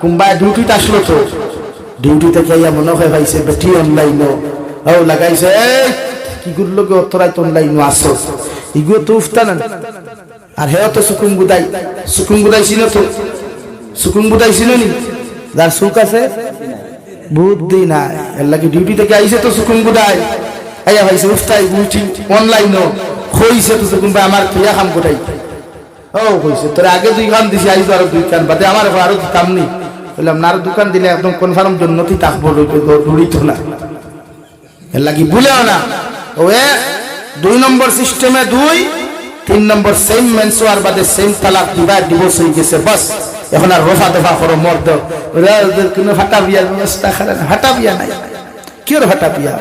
কুম্বা ডিউটিতে আসলো তো ডিউটি থেকে ইয়া মনে হয় ভাইছে বেটি অনলাইনও ও লাগাইছে এই কি গুলো গে অতরাই তো অনলাইনও আসো ইগো তো উফতানা আর হেও তো সুকুম গুদাই ছিল তো সুকুম গুদাই ছিল নি যার সুখ আছে বুদ্ধি নাই এর লাগি ডিউটি থেকে আইছে তো সুকুম গুদাই আইয়া ভাইছে উফতাই বুঝি অনলাইনও হইছে তো সুকুম ভাই আমার ক্রিয়া কাম কোটাই ও হইছে তোর আগে 2 কান দিছি আইছো আর 2 কান বাদে আমার আরো কাম নেই বললাম না আর দোকান দিলে একদম কনফার্ম জন্নতি থাকবো দৌড়িত না এর লাগি ভুলেও না ও 2 নম্বর সিস্টেমে 2 3 নম্বর সেম মেন্সুয়ার বাদে সেম তালাক ডিভোর্স হয়ে গেছে বাস এখন আর রফা দফা করো মর্দ ওদের কোনো হাঁটা বিয়ার ব্যবস্থা করে না হাঁটা বিয়া নাই কি ওর হাঁটা বিয়া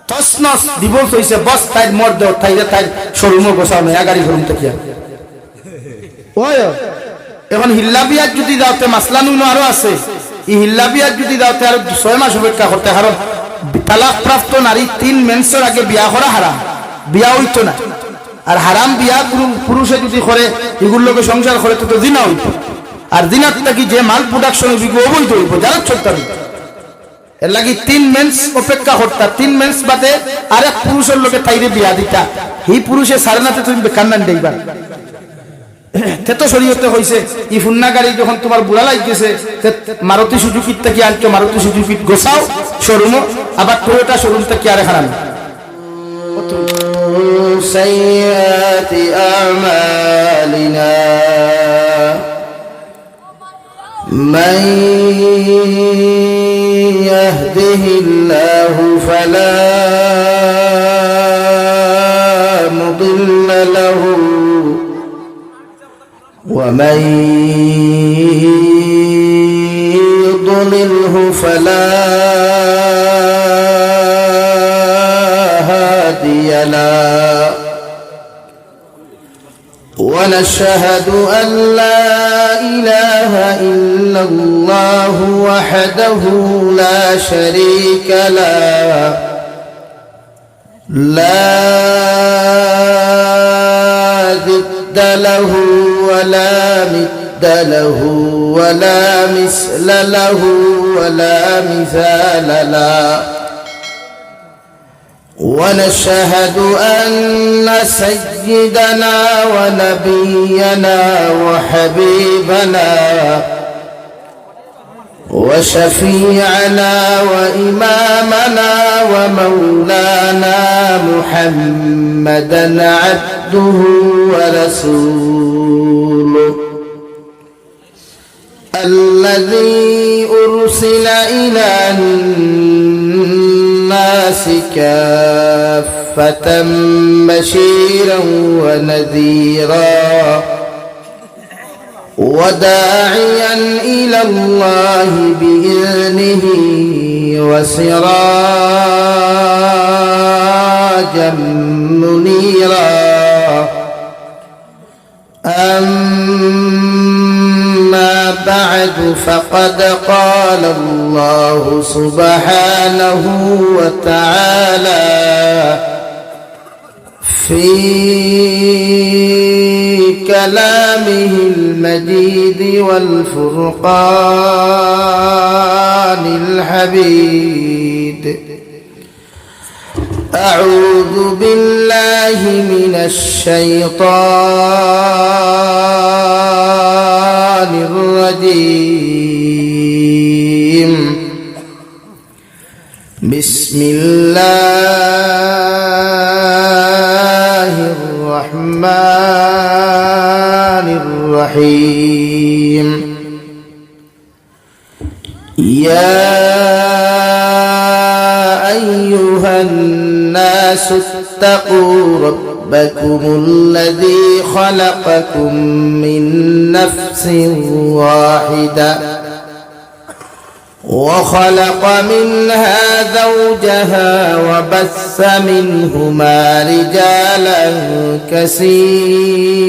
তসনস ডিভোর্স হয়েছে বাস তাই মর্দ তাই শোরুমও গোছাও না গাড়ি শোরুম থেকে ওই এখন হিল্লা বিয়ার যদি যাওতে মাসলা নুন আরো আছে এই হিল্লা বিয়ার যদি যাওতে আর 6 মাস অপেক্ষা করতে কারণ তালাক প্রাপ্ত নারী 3 মেন্সের আগে বিয়া করা হারাম বিয়া হইতো না আর হারাম বিয়া পুরুষে যদি করে এগুলোকে সংসার করে তো জিনা হইতো আর জিনাত নাকি যে মাল প্রোডাকশন হইব অবৈধ হইব যারা চলতে এর লাগি 3 মেন্স অপেক্ষা করতা 3 মেন্স বাদে আরেক পুরুষের লোকে তাইরে বিয়া দিতা এই পুরুষে সারনাতে তুমি বেকান্নান দেইবা তেতো শরীয়তে হইছে ই ফুন্না গাড়ি যখন তোমার বুড়া লাগতেছে মারুতি সুজুকির থেকে আনছো মারুতি সুজুকি গোছাও শোরুম আবার টয়োটা শোরুম থেকে আরে হারাম সাইয়াতি আমালিনা মান ইয়াহদিহিল্লাহু ফালা মুদিল্লা লাহু ومن يضلله فلا هادي له ونشهد أن لا إله إلا الله وحده لا شريك له لا ضد له ولا مد له ولا مثل له ولا مثال له ونشهد أن سيدنا ونبينا وحبيبنا وشفيعنا وإمامنا ومولانا محمدا عبده ورسوله الذي أرسل إلى الناس كافة بشيرا ونذيرا وداعيا إلى الله بإذنه وسراجا منيرا أما بعد فقد قال الله سبحانه وتعالى في كلامه المجيد والفرقان الحميد أعوذ بالله من الشيطان الرجيم بسم الله الرحمن الرحيم يا أيها الناس اتقوا ربكم الذي خلقكم من نفس واحدة وخلق منها زوجها وبث منهما رجالا كثيرا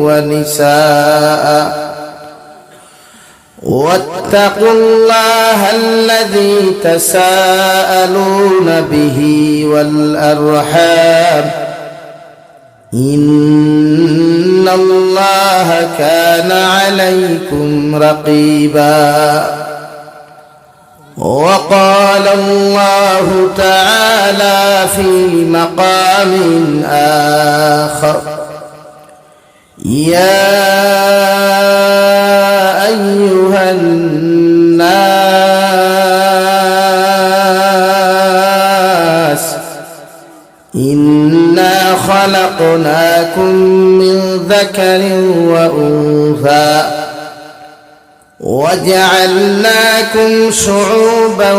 ونساء واتقوا الله الذي تساءلون به والأرحام إن الله كان عليكم رقيبا وقال الله تعالى في مقام آخر يا أيها الناس إنا خلقناكم من ذكر وأنثى وجعلناكم شعوبا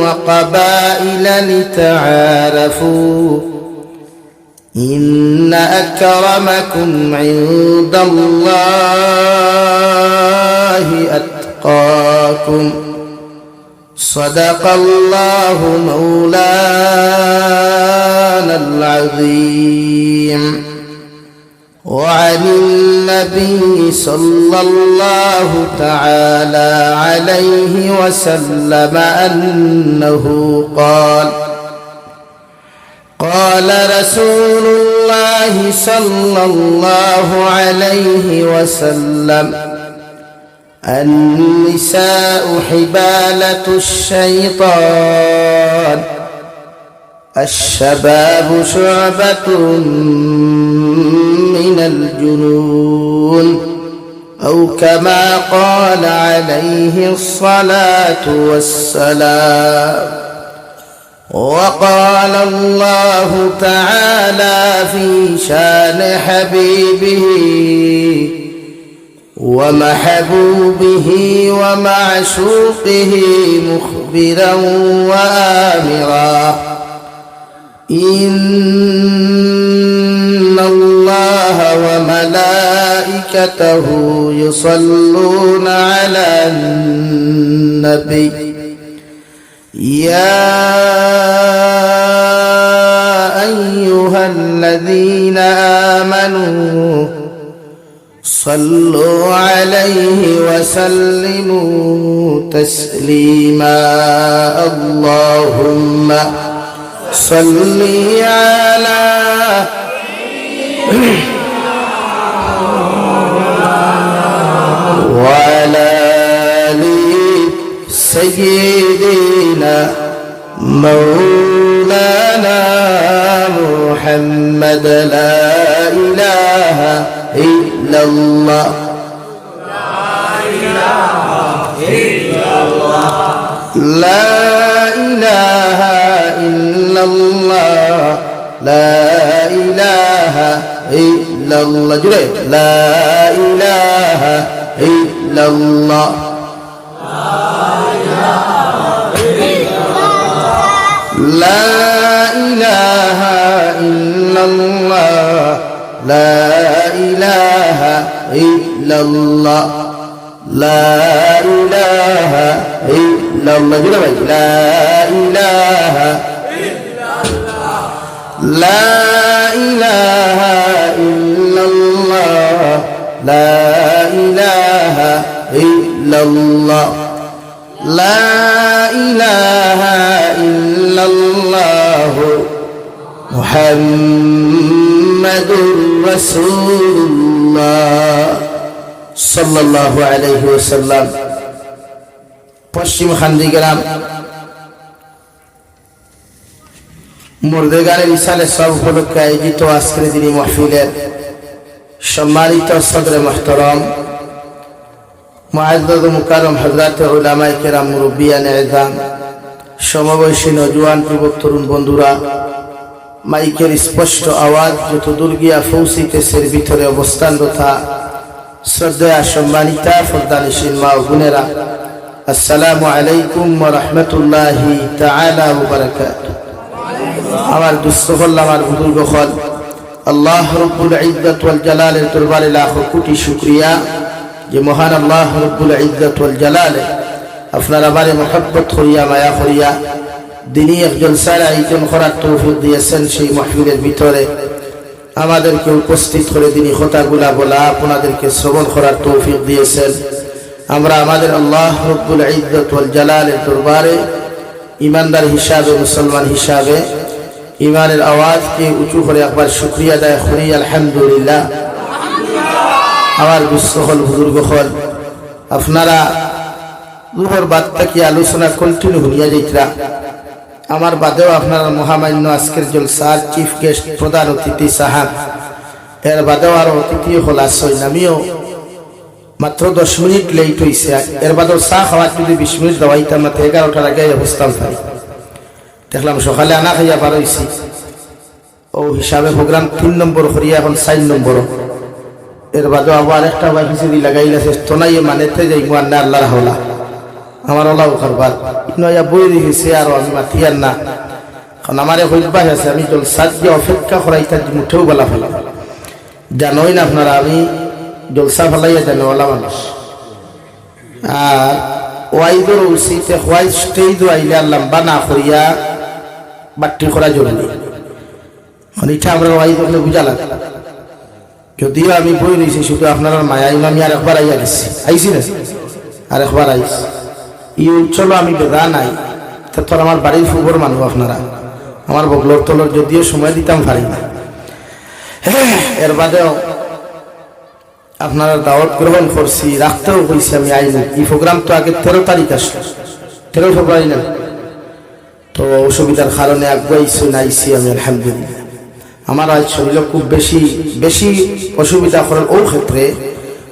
وقبائل لتعارفوا إن أكرمكم عند الله أتقاكم صدق الله مولانا العظيم وعن النبي صلى الله تعالى عليه وسلم أنه قال قال رسول الله صلى الله عليه وسلم النساء حبالة الشيطان الشباب شعبة من الجنون أو كما قال عليه الصلاة والسلام وقال الله تعالى في شان حبيبه ومحبوبه ومعشوقه مخبرا وآمرا إن الله وملائكته يصلون على النبي يا أيها الذين آمنوا صلوا عليه وسلموا تسليما اللهم صل على وعلى آل سيدنا مولانا محمد لا إله إلا الله لا إله إلا الله لا إله إلا الله جريت لا إله إلا الله لا إله إلا الله لا إله إلا الله لا إله إلا الله لا إله لا إله إلا الله لا إله إلا الله لا إله إلا الله محمد رسول الله صلى الله عليه وسلم পশ্চিম খান্দিগ্রাম মুর্দেগানের ইসালে সব উপলক্ষে আয়োজিত আজকের দিনী মাহফিলের সম্মানিত সদরে মুহতারাম মুআজ্জাজ মুকাররম হযরত উলামায়ে কেরাম মুরব্বিয়ানে ইজাম সমবয়সী নওজোয়ান যুবক তরুণ বন্ধুরা মাইকের স্পষ্ট আওয়াজ যত দূর গিয়া পৌঁছিতেছে ভিতরে অবস্থানরত শ্রদ্ধেয় সম্মানিতা ফরদানিশীন মা ও বোনেরা আসসালামু আলাইকুম ওয়া রাহমাতুল্লাহি তাআলা ওয়া বারাকাতুহু আমার দুস্থল আমার বুজুর্গ হল আল্লাহ রাব্বুল ইজ্জত ওয়াল জালালের দরবারে লাখ কোটি শুকরিয়া যে মহান আল্লাহ রাব্বুল ইজ্জত ওয়াল জালালে আপনার আমারে মহব্বত করিয়া মায়া করিয়া দিনী এক জলসার আয়োজন করার তৌফিক দিয়েছেন সেই মাহফিলের ভিতরে আমাদেরকে উপস্থিত করে দিনী কথাগুলা বলা আপনাদেরকে শ্রবণ করার তৌফিক দিয়েছেন আমরা আমাদের আল্লাহ রাব্বুল ইজ্জত ওয়াল জালালের দরবারে ইমানদার হিসাবে মুসলমান হিসাবে ইমানের আওয়াজকে উঁচু করে একবার শুকরিয়া আদায় করি আলহামদুলিল্লাহ। আমার বিশ্বহল বুজুর্গ হল আপনারা দুপুর বাদ থেকে আলোচনা কন্টিনিউ হইয়া যাইতরা। আমার বাদেও আপনারা মহামান্য আজকের জলসার চিফ গেস্ট প্রধান অতিথি সাহাব, এর বাদেও আরো অতিথি হল আসই। আমিও মাত্র 10 মিনিট লেট হয়েছে। এর বাদেও চা খাওয়ার যদি 20 মিনিট দেওয়াইতাম না, 11টার আগে অবস্থান পাই। দেখলাম সকালে আনা খাইয়া বার হয়েছি, ও হিসাবে প্রোগ্রাম 3 নম্বর করিয়া এখন 4 নম্বর। এর বাদেও আবার একটা বাইফিসি লাগাইলাছে তোনাই মানেতে যাই মুয়ান্না আল্লাহর হাওলা আমার ওলাও খারবার ইনয়া বই রেখেছে আর আমি মাতিয়ার না। কারণ আমার হইবাস আছে, আমি জলসাত দিয়ে অপেক্ষা করাইতা মুঠেও বলা ফেলা জানোই না আপনারা। আমি জলসা ফেলাইয়া জানো ওলা মানুষ। আর ওয়াইদর উচিতে হোয়াইট স্টেজ আইলে লম্বা না করিয়া বাট্টি করা জরুরি। মানে এটা আমরা ওয়াইদর বুঝা লাগে। যদিও আমি বই রয়েছি, শুধু আপনার মায়া আমি আর একবার আইয়া গেছি, আইসি না আর একবার আইসি। এই অঞ্চল আমি বেদা নাই, তোর আমার বাড়ির ফুবর মানুষ আপনারা, আমার বগলর তলর যদিও সময় দিতাম পারি না। এর বাদেও আপনারা দাওয়াত গ্রহণ করছি, রাখতেও কইছি আমি আইনি। এই প্রোগ্রাম তো আগে 13 তারিখ আসলো, 13 ফেব্রুয়ারি না, তো অসুবিধার কারণে আগুয়াইছি না আইসি আমি আলহামদুলিল্লাহ। আমার আজ শরীর খুব বেশি অসুবিধা করার ও ক্ষেত্রে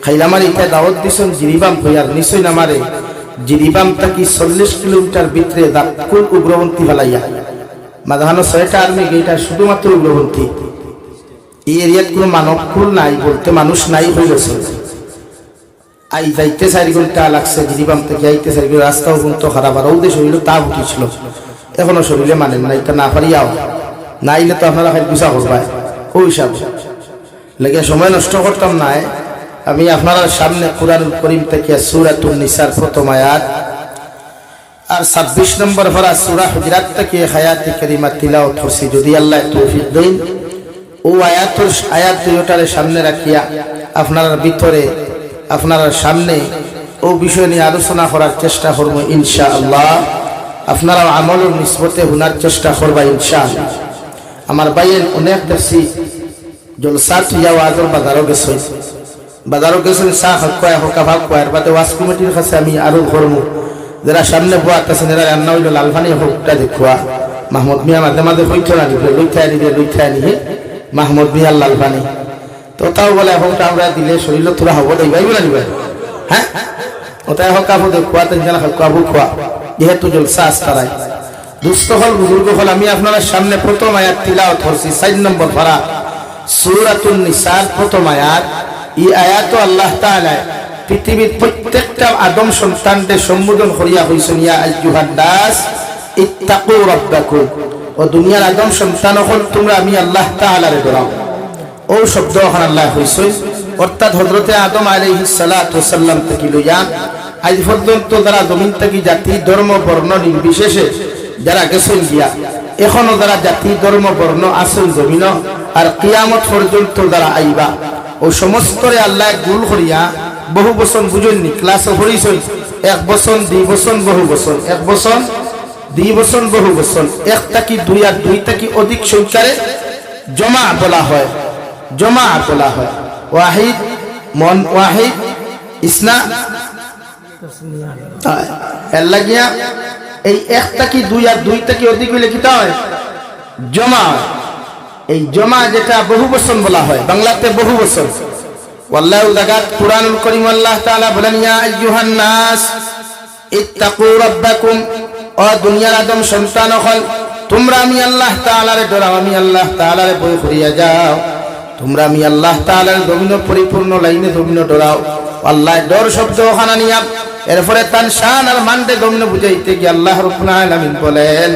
খাইলামার এটা দাওয়াত দিছেন জিরিবাম হইয়ার নিশ্চয় নামারে জিরিবাম থাকি 40 কিলোমিটার ভিতরে দাঁতকুল উগ্রপন্থী ফেলাইয়া মাঝখানে 6টা আর্মি গেটা শুধুমাত্র উগ্রপন্থী। এই এরিয়াত কোনো মানবকুল নাই, বলতে মানুষ নাই হয়ে গেছে। আই যাইতে 4 ঘন্টা লাগছে জিরিবাম থেকে আইতে 4 ঘন্টা, রাস্তাও কিন্তু খারাপ। আর ওদের শরীরে তা উঠেছিল, এখনো শরীরে মানেন না, এটা না পারিয়াও নাইলে তো আপনারা খাই গুছা করবাই ওই হিসাব লেগে সময় নষ্ট করতাম না। আমি আপনার সামনে কুরআনুল কারীম থেকে সূরাতুন নিসার প্রথম আয়াত আর 26 নম্বর পারা সূরা হুজরাত থেকে আয়াতে কারিমা তিলাওয়াত করছি। যদি আল্লাহ তৌফিক দেন ও আয়াত দুইটারে সামনে রাখিয়া আপনার ভিতরে আপনার সামনে ও বিষয় নিয়ে আলোচনা করার চেষ্টা করব ইনশাআল্লাহ। আপনারা আমলের নিসবতে হুনার চেষ্টা করবা ইনশাআল্লাহ। আমার ভাইয়ের অনেক দেখছি জলসা যাওয়া আদর বাজারও গেছেন চা খাওয়া হোকা ভাগ খোয়ার বাদে ওয়াজ কমিটির কাছে আমি আরো করবো। যারা সামনে বোয়া আছেন এরা রান্না হইল লালফানি হোকটা দেখুয়া মাহমুদ মিয়া মাঝে মাঝে হইতে না দিবে লইতে আনিবে মাহমুদ মিয়ার লালফানি। তো তাও বলে হোকটা আমরা দিলে শরীর তোরা হবো দেখবাই বলে নিবে। হ্যাঁ ওটাই হোক কাবু দেখুয়া তিন জানা কাবু খোয়া যেহেতু জলসা আসতারাই দুস্থ হল বুজুর্গ হল। আমি আপনার সামনে প্রথম আয়াত তিলাওয়াত করছি 4 নম্বর পারা সূরাতুন নিসার প্রথম আয়াত। এই আয়াত আল্লাহ তাআলা পৃথিবীর প্রত্যেকটা আদম সন্তানদের সম্বোধন করিয়া হইছেন ইয়া আইয়ুহান নাস ইত্তাকু রাব্বাকুম। ও দুনিয়ার আদম সন্তান হল তোমরা আমি আল্লাহ তাআলারে ডরাও। ও শব্দ ওখানে আল্লাহ হইছেন অর্থাৎ হযরতে আদম আলাইহিস সালাতু ওয়াস সালাম থেকে লইয়া আজ পর্যন্ত যারা জমিন থেকে জাতি ধর্ম বর্ণ নির্বিশেষে যারা গেছেন গিয়া এখনো যারা জাতি ধর্ম বর্ণ আছেন জমিন আর কিয়ামত পর্যন্ত যারা আইবা ও সমস্তরে আল্লাহ গুল করিয়া বহু বছর বুঝেননি ক্লাসে পড়িছই 1 বছর 2 বছর বহু বছর 1 বছর 2 বছর বহু বছর 1 থাকি 2 আর 2 থাকি অধিক সংখ্যারে জমা বলা হয়। ওয়াহিদ মন ওয়াহিদ ইসনা এর লাগিয়া এই 1 থাকি 2 আর 2 থাকি অধিক হইলে কি হয় জমা। এই জমা যেটা বহু বছর বলা হয় বাংলাতে বহু বছর। ওয়াল্লাহু জাগাত কুরআনুল কারীম আল্লাহ তাআলা বলেন ইয়া আইয়ুহান নাস ইত্তাকু রাব্বাকুম। ও দুনিয়ার আদম সন্তান হল তোমরা আমি আল্লাহ তাআলারে ডরাও, আমি আল্লাহ তাআলারে ভয় করিয়া যাও। তোমরা আমি আল্লাহ তাআলার জমিন পরিপূর্ণ লাইনে জমিন ডরাও। আল্লাহ ডর শব্দ ওখানে নিয়া এরপরে তার শান আর মানতে জমিন বুঝাইতে গিয়ে আল্লাহ রাব্বুল আলামিন বলেন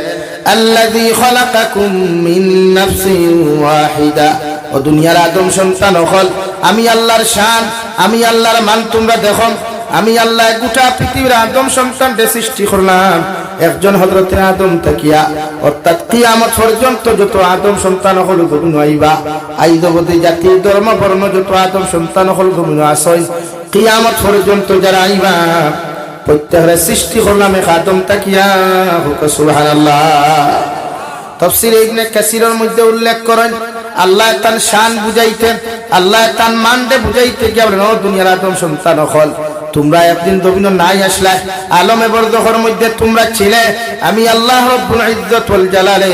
আল্লাযী খালাকাকুম মিন নাফসিন ওয়াহিদা। ও দুনিয়ার আদম সন্তান হল আমি আল্লাহর শান আমি আল্লাহর মান তোমরা দেখো। আমি আল্লাহ গোটা পৃথিবীর আদম সন্তানকে সৃষ্টি করলাম একজন হযরতে আদম তাকিয়া অর্থাৎ কিয়ামত পর্যন্ত যত আদম সন্তান হল জমিন আইবা আইদবতী জাতি ধর্ম বর্ণ যত আদম সন্তান হল জমিন আসয় কিয়ামত পর্যন্ত যারা আইবা প্রত্যেকের সৃষ্টি করলাম এক আদম তাকিয়া হুক সুবহানাল্লাহ। তাফসীর ইবনে কাসিরের মধ্যে উল্লেখ করেন আল্লাহ তার শান বুঝাইতে, আল্লাহ তার মানতে বুঝাইতে গিয়ে বলেন, ও দুনিয়ার আদম সন্তান হল, তোমরা একদিন দবিন নাই আসলে, আলমে বরদখর মধ্যে তোমরা ছিলে, আমি আল্লাহ রব্বুল ইজ্জত ওয়াল জালালে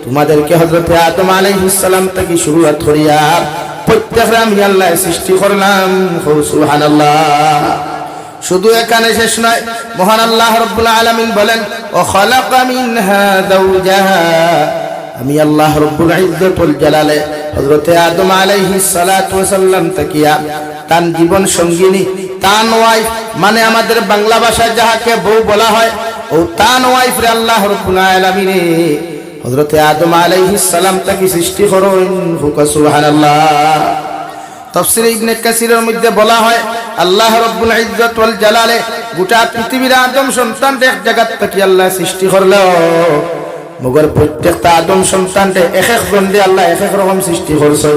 তোমাদেরকে হযরত আদম আলাইহিস সালাম থেকে শুরুয়াত করিয়া প্রত্যেকটা আমি আল্লাহ সৃষ্টি করলাম। সুবহানাল্লাহ। শুধু এখানে শেষ নয়, মহান আল্লাহ রাব্বুল আলামিন বলেন, ও খালাকা মিনহা যাওজাহা, আমি আল্লাহ রাব্বুল ইজ্জত ওয়াল জালালে হযরত আদম আলাইহিস সালাতু ওয়াস সালাম তাকিয়া তার জীবন সঙ্গিনী, তান ওয়াইফ, মানে আমাদের বাংলা ভাষায় যাহাকে বউ বলা হয়, ও তান ওয়াইফ রে আল্লাহ রাব্বুল আলামিন হযরত আদম আলাইহিস সালাম তাকে সৃষ্টি করেন। সুবহানাল্লাহ। তাফসীর ইবনে কাসিরের মধ্যে বলা হয় আল্লাহ রাব্বুল ইজ্জত ওয়াল জালালে গোটা পৃথিবীর আদম সন্তান এক জায়গা থেকে আল্লাহ সৃষ্টি করলো, মগর প্রত্যেকটা আদম সন্তানকে এক এক জনকে আল্লাহ এক এক রকম সৃষ্টি করছে।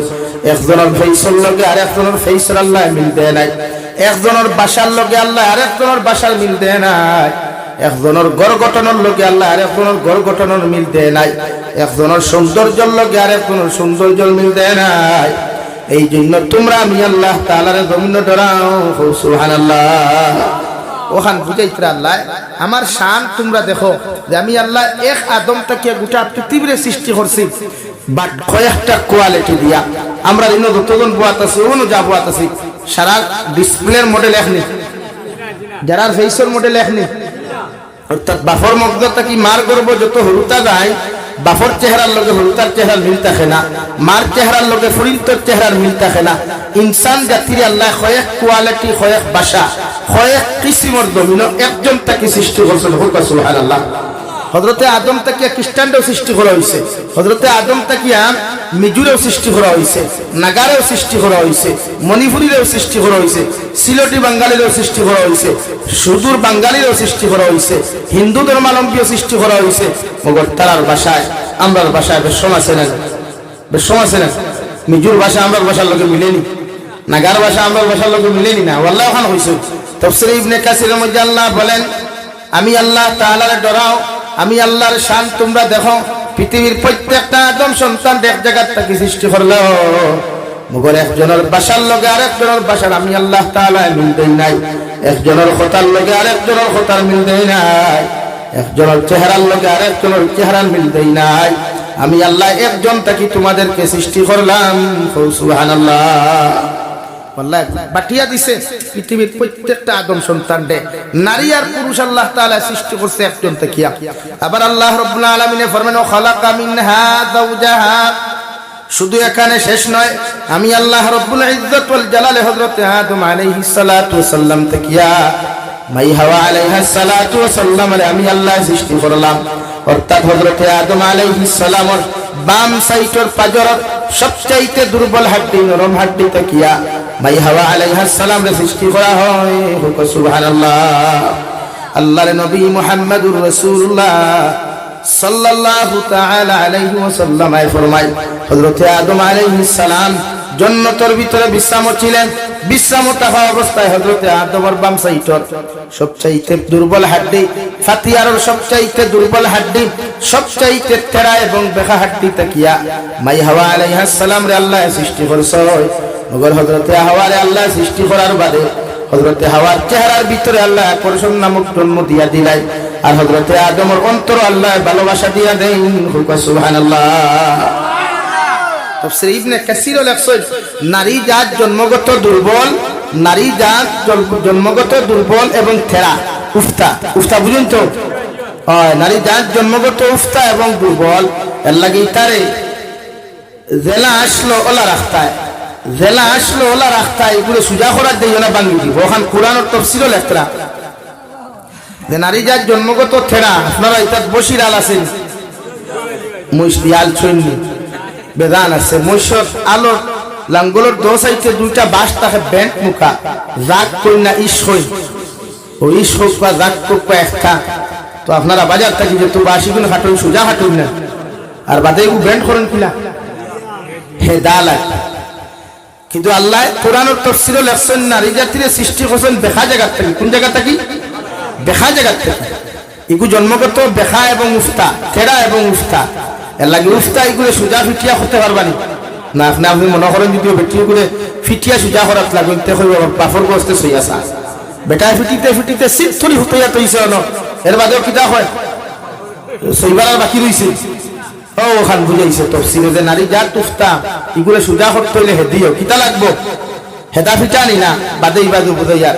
একজনের ফেসর লগে আর একজনের ফেসর আল্লাহ মিল দেয় নাই, একজনের বাসার লগে আল্লাহ আর একজনের বাসার মিল দেয় নাই, একজনের গড় গঠনের লগে আল্লাহ আর একজনের গড় গঠনের মিল দেয় নাই, একজনের সৌন্দর্যের লগে আর একজনের সৌন্দর্যের মিল দেয় নাই। এই জন্য তোমরা আমি আল্লাহ তাআলার জমিন ডরাও। সুবহানাল্লাহ। ওখান বুঝাইতে আল্লাহ আমার শান তোমরা দেখো যে আমি আল্লাহ এক আদম থেকে গোটা পৃথিবীর সৃষ্টি করছি, বাট কয়েকটা কোয়ালিটি দিয়া। আমরা ইনো যতজন বুয়াত আছি ওনো যা বুয়াত আছি সারা ডিসপ্লের মডেল এখনি, যারা ফেসর মডেল এখনি, অর্থাৎ বাফর মগজটা কি মার গর্ব যত হলুতা যায়, বাফর চেহারার লগে হলুতার চেহারা মিল থাকে না, মার চেহারার লগে ফরিন্তর চেহারার মিল থাকে না। ইনসান জাতির আল্লাহ কয়েক কোয়ালিটি, কয়েক ভাষা, কয়েক কিসিমর জমিন একজন তাকে সৃষ্টি করছেন। সুবহানাল্লাহ। হযরতে আদম তাকে খ্রিস্টানরাও সৃষ্টি করা হয়েছে, হযরতে আদম তাকে মিজুরেও সৃষ্টি করা হয়েছে, নাগারেও সৃষ্টি করা হয়েছে, মণিপুরীরেও সৃষ্টি করা হয়েছে, সিলেটি বাঙালিরও সৃষ্টি করা হয়েছে, সুদূর বাঙালিরও সৃষ্টি করা হয়েছে, হিন্দু ধর্মাবলম্বীও সৃষ্টি করা হয়েছে। মগর তারার ভাষায় আমরার ভাষায় বেশ আছে না, বেশ আছে না। মিজুর ভাষা আমরার ভাষার লোকে মিলেনি, নাগার ভাষা আমরার ভাষার লোকে মিলেনি না। ওয়াল্লাহ ওখানে হয়েছে। তাফসীর ইবনে কাসিরের মধ্যে আল্লাহ বলেন, আমি আল্লাহ তাআলার ডরাও, আমি আল্লাহর শান তোমরা দেখো। পৃথিবীর প্রত্যেকটা আদম সন্তান এক জায়গা থেকে সৃষ্টি করলো, মগর একজনের বাসার লগে আরেকজনের বাসার আমি আল্লাহ তাআলা মিল দেই নাই, একজনের কথার লগে আরেকজনের কথার মিল দেই নাই, একজনের চেহারার লগে আরেকজনের চেহারার মিল দেই নাই। আমি আল্লাহ একজন থেকে তোমাদেরকে সৃষ্টি করলাম। সুবহানাল্লাহ। আল্লাহ বাটিয়া দিছে পৃথিবীর প্রত্যেকটা আদম সন্তানকে, নারী আর পুরুষ আল্লাহ তাআলা সৃষ্টি করছে একজন থেকে। আবার আল্লাহ রাব্বুল আলামিন ফরমান, খালাকা মিনহা যাওজাহা। শুধু এখানে শেষ নয়, আমি আল্লাহ রাব্বুল ইজ্জত ওয়াল জালালে হযরত আদম আলাইহিস সালাতু ওয়াস সালাম থেকে মাই হাওয়া আলাইহিস সালাতু ওয়াস সালাম আমি আল্লাহ সৃষ্টি করলাম। অর্থাৎ হযরত আদম আলাইহিস সালামের বাম সাইটের পাজর সবচাইতে দুর্বল হাড্ডি, নরম হাড্ডি তাকিয়া মাই হাওয়া আলাইহিস সালাম রে সৃষ্টি করা হয়। সুবহানাল্লাহ। আল্লাহর নবী মুহাম্মদুর রাসূলুল্লাহ সাল্লাল্লাহু তাআলা আলাইহি ওয়াসাল্লাম ফরমায়, হযরত আদম আলাইহিস সালাম জান্নাতের ভিতরে বিশ্রাম ছিলেন। বিশ্রাম থাকা অবস্থায় হযরত আদমের বাম সাইটের সবচাইতে দুর্বল হাড্ডি, ফাতিয়ারের সবচাইতে দুর্বল হাড্ডি, সবচাইতে তেরা এবং বেকা হাড্ডি তাকিয়া মাই হাওয়া আলাইহিস সালাম রে আল্লাহ সৃষ্টি করছে। মগর হযরত হাওয়ারে আল্লাহ সৃষ্টি করার বাদে হযরত হাওয়ার চেহারার ভিতরে আল্লাহ আকর্ষণ নামক জন্ম দিয়া দিলাই, আর হযরত আদমের অন্তর আল্লাহ ভালোবাসা দিয়া দেন। সুবহানাল্লাহ। তাফসীর ইবনে কাসির লেখছেন, নারী জাত জন্মগত দুর্বল, নারী জাত জন্মগত দুর্বল এবং থেরা, উফতা। উফতা বুঝুন তো? নারী জাত জন্মগত উফতা এবং দুর্বল। এর লাগি তারে জেলা আসলো ওলা রাখতায়, জেলা আসলো ওলা রাখতায়, এগুলো সুজা করার দেই না বাঙ্গি দিব। ওখান কোরআনের তাফসীরও লেখরা যে নারী জাত জন্মগত থেরা। আপনারা এটা বসির আল আছেন, মুসলি আল ছইনি বেদান আছে, মৈশর আলোর লাঙ্গলের দো সাইডে দুইটা বাঁশ থাকে, ব্যান্ড মুখা, জাগ কই না ইস হই, ও ইস হোক বা জাগ হোক বা একটা। তো আপনারা বাজার থাকি যে তো বাসি গুলো হাঁটুন, সোজা হাঁটুন না, আর বাদে এগুলো ব্যান্ড করেন কিনা হে দা লাগে। কিন্তু আল্লাহ কোরআনের তাফসীরে লেখছেন, নারী জাতির সৃষ্টি করছেন বেখা জায়গা থেকে। কোন জায়গা থেকে? বেখা জায়গা থেকে। এগুলো জন্মগত বেখা এবং উফতা, থেরা এবং উফতা। এর লাগে উফতা এগুলো সোজা ফিটিয়া করতে পারবানি না আপনি মনে করেন যদি বেটি করে ফিটিয়া সোজা করাত লাগবে তে কইব পাফর বসতে সই আসা বেটা ফিটিতে সিট থলি হইয়া তৈছে ন এর বাদেও কিতা হয় সইবার বাকি রইছে ও ওখান বুঝাইছে তফসিরে যে নারী যা তুফতা এগুলো সোজা করতে হইলে হেদিও কিতা লাগবো হেদা ফিটানি না বাদে ইবাদু বুঝাইয়া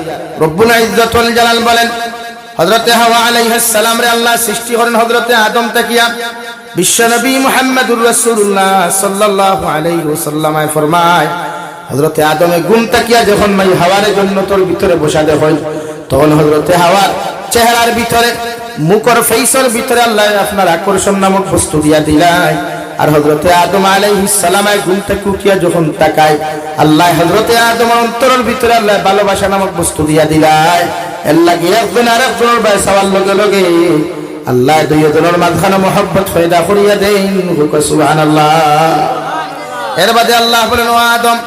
রব্বুল ইজ্জত ওয়াল জালাল বলেন হযরতে হাওয়া আলাইহিস সালাম রে আল্লাহ সৃষ্টি করেন হযরতে আদম তাকিয়া বিশ্বনবী মুহাম্মদুর রাসূলুল্লাহ সাল্লাল্লাহু আলাইহি ওয়াসাল্লাম ফরমায় হযরতে আদমে গুম তাকিয়া যখন মাই হাওয়ারে জান্নাতের ভিতরে বসাতে হয় তখন হযরতে হাওয়ার চেহারার ভিতরে মুখর ফেসের ভিতরে আল্লাহ আপনার আকর্ষণ নামক বস্তু দিয়া দিলাই আর হযরতে আদম আলাইহিস সালামে গুম তাকিয়া যখন তাকায় আল্লাহ হযরতে আদম অন্তরের ভিতরে আল্লাহ ভালোবাসা নামক বস্তু দিয়া দিলাই এর লাগে একজন আরেকজনের ভাই সওয়াল লগে লগে আল্লাহ দুইজনের মাঝখানে মহব্বত পয়দা করিয়া দেন সুবহানাল্লাহ এর বাদে আল্লাহ বলেন ও আদম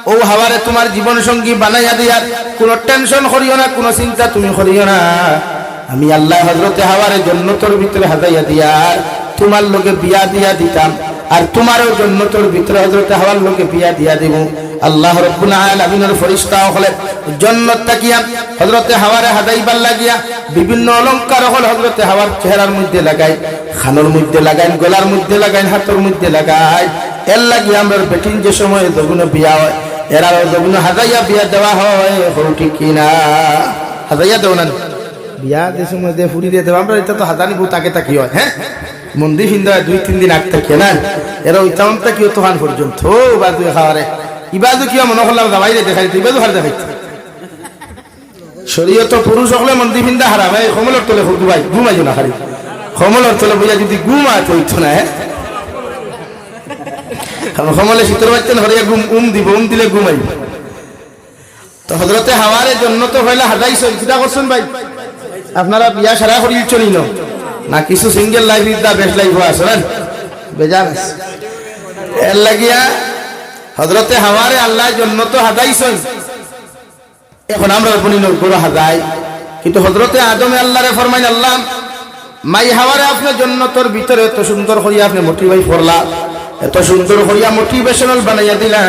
ও হাওয়ারে তোমার জীবন সঙ্গী বানাইয়া দিয়ার কোনো টেনশন করিও না কোনো চিন্তা তুমি করিও না আমি আল্লাহ হযরতে হাওয়ারে জান্নাতের ভিতরে হাদাইয়া দিয়ার তোমার লগে বিয়া দিয়া দিতাম আর তোমারও জান্নাতের ভিতরে হযরতে হাওয়ার লগে বিয়া দিয়া দেব আল্লাহ রাব্বুল আলামিনের ফেরেশতা হলে জান্নাত তাকিয়া হযরতে হাওয়ারে হাদাইবার লাগিয়া বিভিন্ন অলংকার হল হযরতে হাওয়ার চেহারার মধ্যে লাগাই খানের মধ্যে লাগাই গলার মধ্যে লাগাই হাতের মধ্যে লাগাই এর লাগি আমরা বেটিন যে সময় যখন বিয়া হয় এরা যখন হাদাইয়া বিয়া দেওয়া হয় হল ঠিক কিনা হাদাইয়া দেও না বিয়া যে সময় দিয়ে ফুরি দিয়ে দেওয়া আমরা এটা তো হাদানি বউ তাকে তাকি হয় হ্যাঁ মন্দির হিন্দা 2-3 দিন আগ থাকে না এরা ওই টাউন তাকি তখন পর্যন্ত বাদু খাওয়ারে ইবাদু কিয়া মনে করলাম দাবাই দেখাই ইবাদু হার দেখাইতে শরীয়ত পুরুষ হলে মন্দির হিন্দা হারাম এই কমলের তলে ঘুমাই ঘুমাইও না খালি কমলের তলে বুঝা যদি ঘুমাতে হইতো না হ্যাঁ কমলে শীতের বাচ্চা হরিয়া ঘুম দিব দিলে ঘুমাই তো হযরতে হাওয়ারে জন্য তো হইলে হাদাইছ কিটা করছেন ভাই আপনারা বিয়া সারা করি চলি না কিছু single life is the best life আছে না বেজান এর লাগিয়া হযরতে হাওয়ারে আল্লাহ জন্য তো হাদাইছ এখন আমরা বলি নরকুর হাদাই কিন্তু হযরতে আদমে আল্লাহরে ফরমাইন আল্লাহ মাই হাওয়ারে আপনার জান্নাতের ভিতরে এত সুন্দর করিয়া আপনি মোটিভাই করলা এত সুন্দর করিয়া মোটিভেশনাল বানাইয়া দিলা